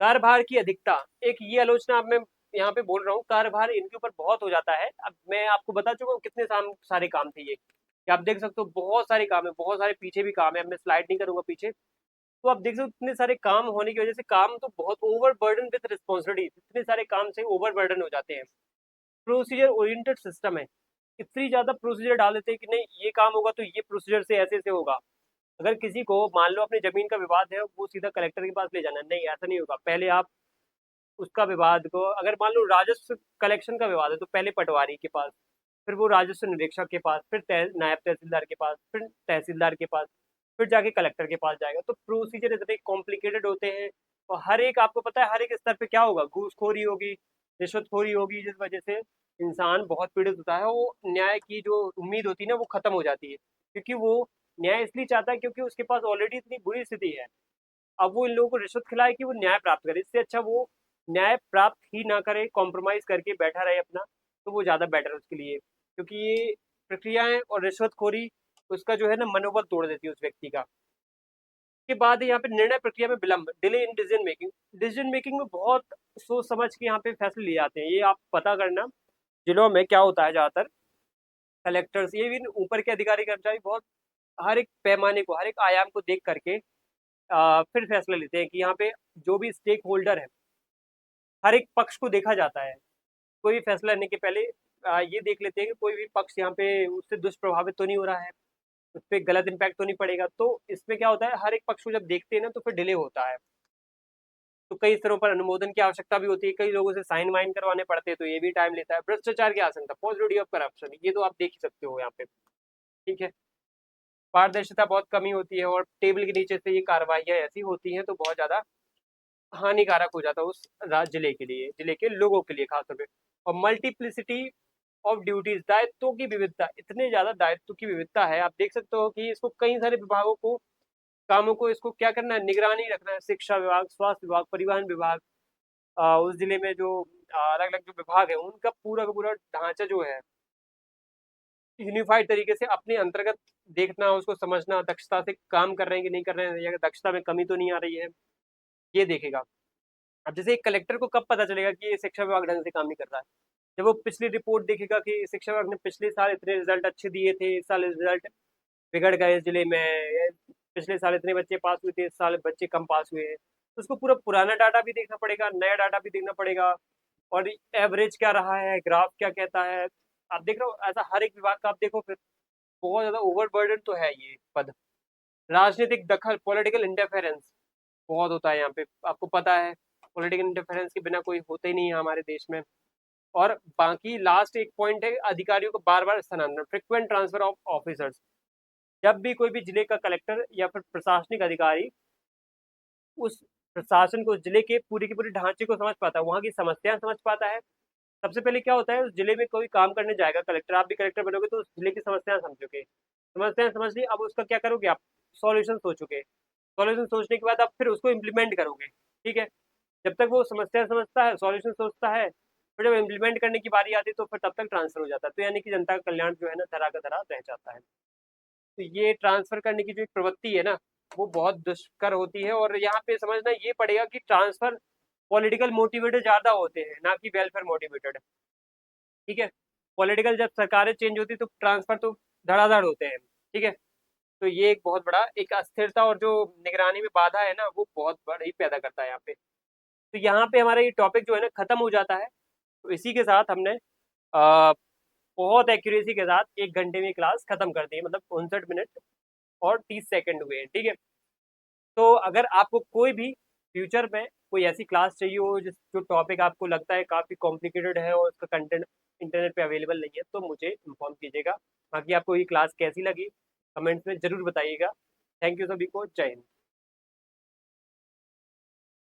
कार्यभार की अधिकता, एक ये आलोचना अब मैं यहाँ पे बोल रहा हूँ, कार्यभार इनके ऊपर बहुत हो जाता है। अब मैं आपको बता चुका हूँ कितने सारे काम थे ये, कि आप देख सकते हो बहुत सारे काम है, बहुत सारे पीछे भी काम है, अब मैं स्लाइड नहीं करूंगा पीछे। तो आप देख सकते हो इतने सारे काम होने की वजह से काम तो बहुत ओवर बर्डन विद रिस्पॉन्सिबिलिटी, इतने सारे काम से ओवर बर्डन हो जाते हैं। प्रोसीजर ओरिएंटेड सिस्टम है, इतनी ज्यादा प्रोसीजर डाल देते हैं कि नहीं ये काम होगा तो ये प्रोसीजर से ऐसे से होगा। अगर किसी को मान लो अपनी जमीन का विवाद है, वो सीधा कलेक्टर के पास ले जाना, नहीं ऐसा नहीं होगा। पहले आप उसका विवाद को, अगर मान लो राजस्व कलेक्शन का विवाद है, तो पहले पटवारी के पास, फिर वो राजस्व निरीक्षक के पास, फिर नायब तहसीलदार के पास, फिर तहसीलदार के पास, फिर जाके कलेक्टर के पास जाएगा। तो प्रोसीजर इतने कॉम्प्लिकेटेड होते हैं, और हर एक, आपको पता है हर एक स्तर पे क्या होगा, घूसखोरी होगी, रिश्वतखोरी होगी, जिस वजह से इंसान बहुत पीड़ित होता है। वो न्याय की जो उम्मीद होती है ना, वो खत्म हो जाती है, क्योंकि वो न्याय इसलिए चाहता है क्योंकि उसके पास ऑलरेडी इतनी बुरी स्थिति है। अब वो इन लोगों को रिश्वत खिलाए कि वो न्याय प्राप्त करे, इससे अच्छा वो न्याय प्राप्त ही ना करे, कॉम्प्रोमाइज करके बैठा रहे अपना, तो वो ज्यादा बेटर है उसके लिए। क्योंकि ये प्रक्रियाएं और रिश्वतखोरी उसका जो है ना मनोबल तोड़ देती है उस व्यक्ति का। के बाद यहाँ पे निर्णय प्रक्रिया में विलंब, delay in decision making, decision making में बहुत सोच समझ के यहाँ पे फैसले लिए जाते हैं। ये आप पता करना, जिलों में क्या होता है ज्यादातर, कलेक्टर्स, ये भी ऊपर के अधिकारी कर्मचारी बहुत हर एक पैमाने को, हर एक आयाम को देख करके फिर फैसला लेते हैं, कि यहाँ पे जो भी स्टेक होल्डर है, हर एक पक्ष को देखा जाता है। कोई भी फैसला लेने के पहले ये देख लेते हैं कि कोई भी पक्ष यहाँ पे उससे दुष्प्रभावित तो नहीं हो रहा है, उस पर गलत इम्पैक्ट तो नहीं पड़ेगा। तो इसमें क्या होता है, हर एक पक्ष को जब देखते हैं ना, तो फिर डिले होता है। तो कई स्तरों पर अनुमोदन की आवश्यकता भी होती है, कई लोगों से साइन वाइन करवाने पड़ते हैं, तो ये भी टाइम लेता है। भ्रष्टाचार की आशंका, पॉसिबिलिटी ऑफ करप्शन, ये तो आप देख ही सकते हो यहाँ पे, ठीक है। पारदर्शिता बहुत कमी होती है, और टेबल के नीचे से ये कार्रवाइयाँ ऐसी होती हैं, तो बहुत ज्यादा हानिकारक हो जाता है उस जिले के लिए, जिले के लोगों के लिए खासतौर पे। और मल्टीप्लिसिटी ऑफ ड्यूटीज, दायित्वों की विविधता, इतने ज्यादा दायित्व की विविधता है, आप देख सकते हो कि इसको कई सारे विभागों को, कामों को इसको क्या करना है, निगरानी रखना है। शिक्षा विभाग, स्वास्थ्य विभाग, परिवहन विभाग, उस जिले में जो अलग अलग जो विभाग है, उनका पूरा का पूरा ढांचा जो है यूनिफाइड तरीके से अपने अंतर्गत देखना, उसको समझना, दक्षता से काम कर रहे हैं कि नहीं कर रहे हैं, या दक्षता में कमी तो नहीं आ रही है, ये देखेगा। अब जैसे एक कलेक्टर को कब पता चलेगा कि ये शिक्षा विभाग ढंग से काम नहीं कर रहा है, जब वो पिछली रिपोर्ट देखेगा कि शिक्षा विभाग ने पिछले साल इतने रिजल्ट अच्छे दिए थे, इस साल रिजल्ट बिगड़ गए इस जिले में, पिछले साल इतने बच्चे पास हुए थे, इस साल बच्चे कम पास हुए हैं। तो उसको पूरा पुराना डाटा भी देखना पड़ेगा, नया डाटा भी देखना पड़ेगा, और एवरेज क्या रहा है, ग्राफ क्या कहता है। आप देख रहे हो, ऐसा हर एक विभाग का आप देखो, फिर बहुत ज्यादा ओवरबर्डन तो है ये पद। राजनीतिक दखल, पॉलिटिकल इंटरफेरेंस बहुत होता है यहाँ पे, आपको पता है पॉलिटिकल इंटरफेरेंस के बिना कोई होता ही नहीं है हमारे देश में। और बाकी लास्ट एक पॉइंट है, अधिकारियों को बार बार स्थानांतरण, फ्रिक्वेंट ट्रांसफर ऑफ ऑफिसर्स। जब भी कोई भी जिले का कलेक्टर या फिर प्रशासनिक अधिकारी उस प्रशासन को, जिले के पूरी की पूरी ढांचे को समझ पाता है, वहाँ की समस्याएं समझ पाता है। सबसे पहले क्या होता है, उस जिले में कोई काम करने जाएगा कलेक्टर, आप भी कलेक्टर बनोगे तो उस जिले की समस्याएं समझोगे, समस्याएं समझ ली, अब उसका क्या करोगे आप, सॉल्यूशन सोचोगे, सॉल्यूशन सोचने के बाद आप फिर उसको इम्प्लीमेंट करोगे, ठीक है। जब तक वो समस्या समझता है, सॉल्यूशन सोचता है, फिर जब इम्प्लीमेंट करने की बारी आती है, तो फिर तब तक ट्रांसफर हो जाता है। तो यानी कि जनता का कल्याण जो है ना, धरा का धरा रह जाता है। तो ये ट्रांसफर करने की जो एक प्रवृत्ति है ना, वो बहुत दुष्कर होती है। और यहाँ पे समझना ये पड़ेगा कि ट्रांसफर पॉलिटिकल मोटिवेटेड ज्यादा होते हैं, ना कि वेलफेयर मोटिवेटेड, ठीक है। पॉलिटिकल जब सरकारें चेंज होती है, तो ट्रांसफर तो धड़ाधड़ होते हैं, ठीक है। तो ये एक बहुत बड़ा एक अस्थिरता और जो निगरानी में बाधा है ना, वो बहुत बड़ी पैदा करता है यहाँ पे। तो यहाँ पे हमारा ये टॉपिक जो है ना खत्म हो जाता है। तो इसी के साथ हमने आ, बहुत एक्यूरेसी के साथ 1 घंटे में क्लास खत्म कर दी है, मतलब 59 मिनट और 30 सेकंड हुए हैं, ठीक है। तो अगर आपको कोई भी फ्यूचर में कोई ऐसी क्लास चाहिए हो जिस जो टॉपिक आपको लगता है काफ़ी कॉम्प्लिकेटेड है और उसका कंटेंट इंटरनेट पे अवेलेबल नहीं है, तो मुझे इन्फॉर्म कीजिएगा। बाकी आपको ये क्लास कैसी लगी कमेंट्स में ज़रूर बताइएगा। थैंक यू सभी को, जय हिंद।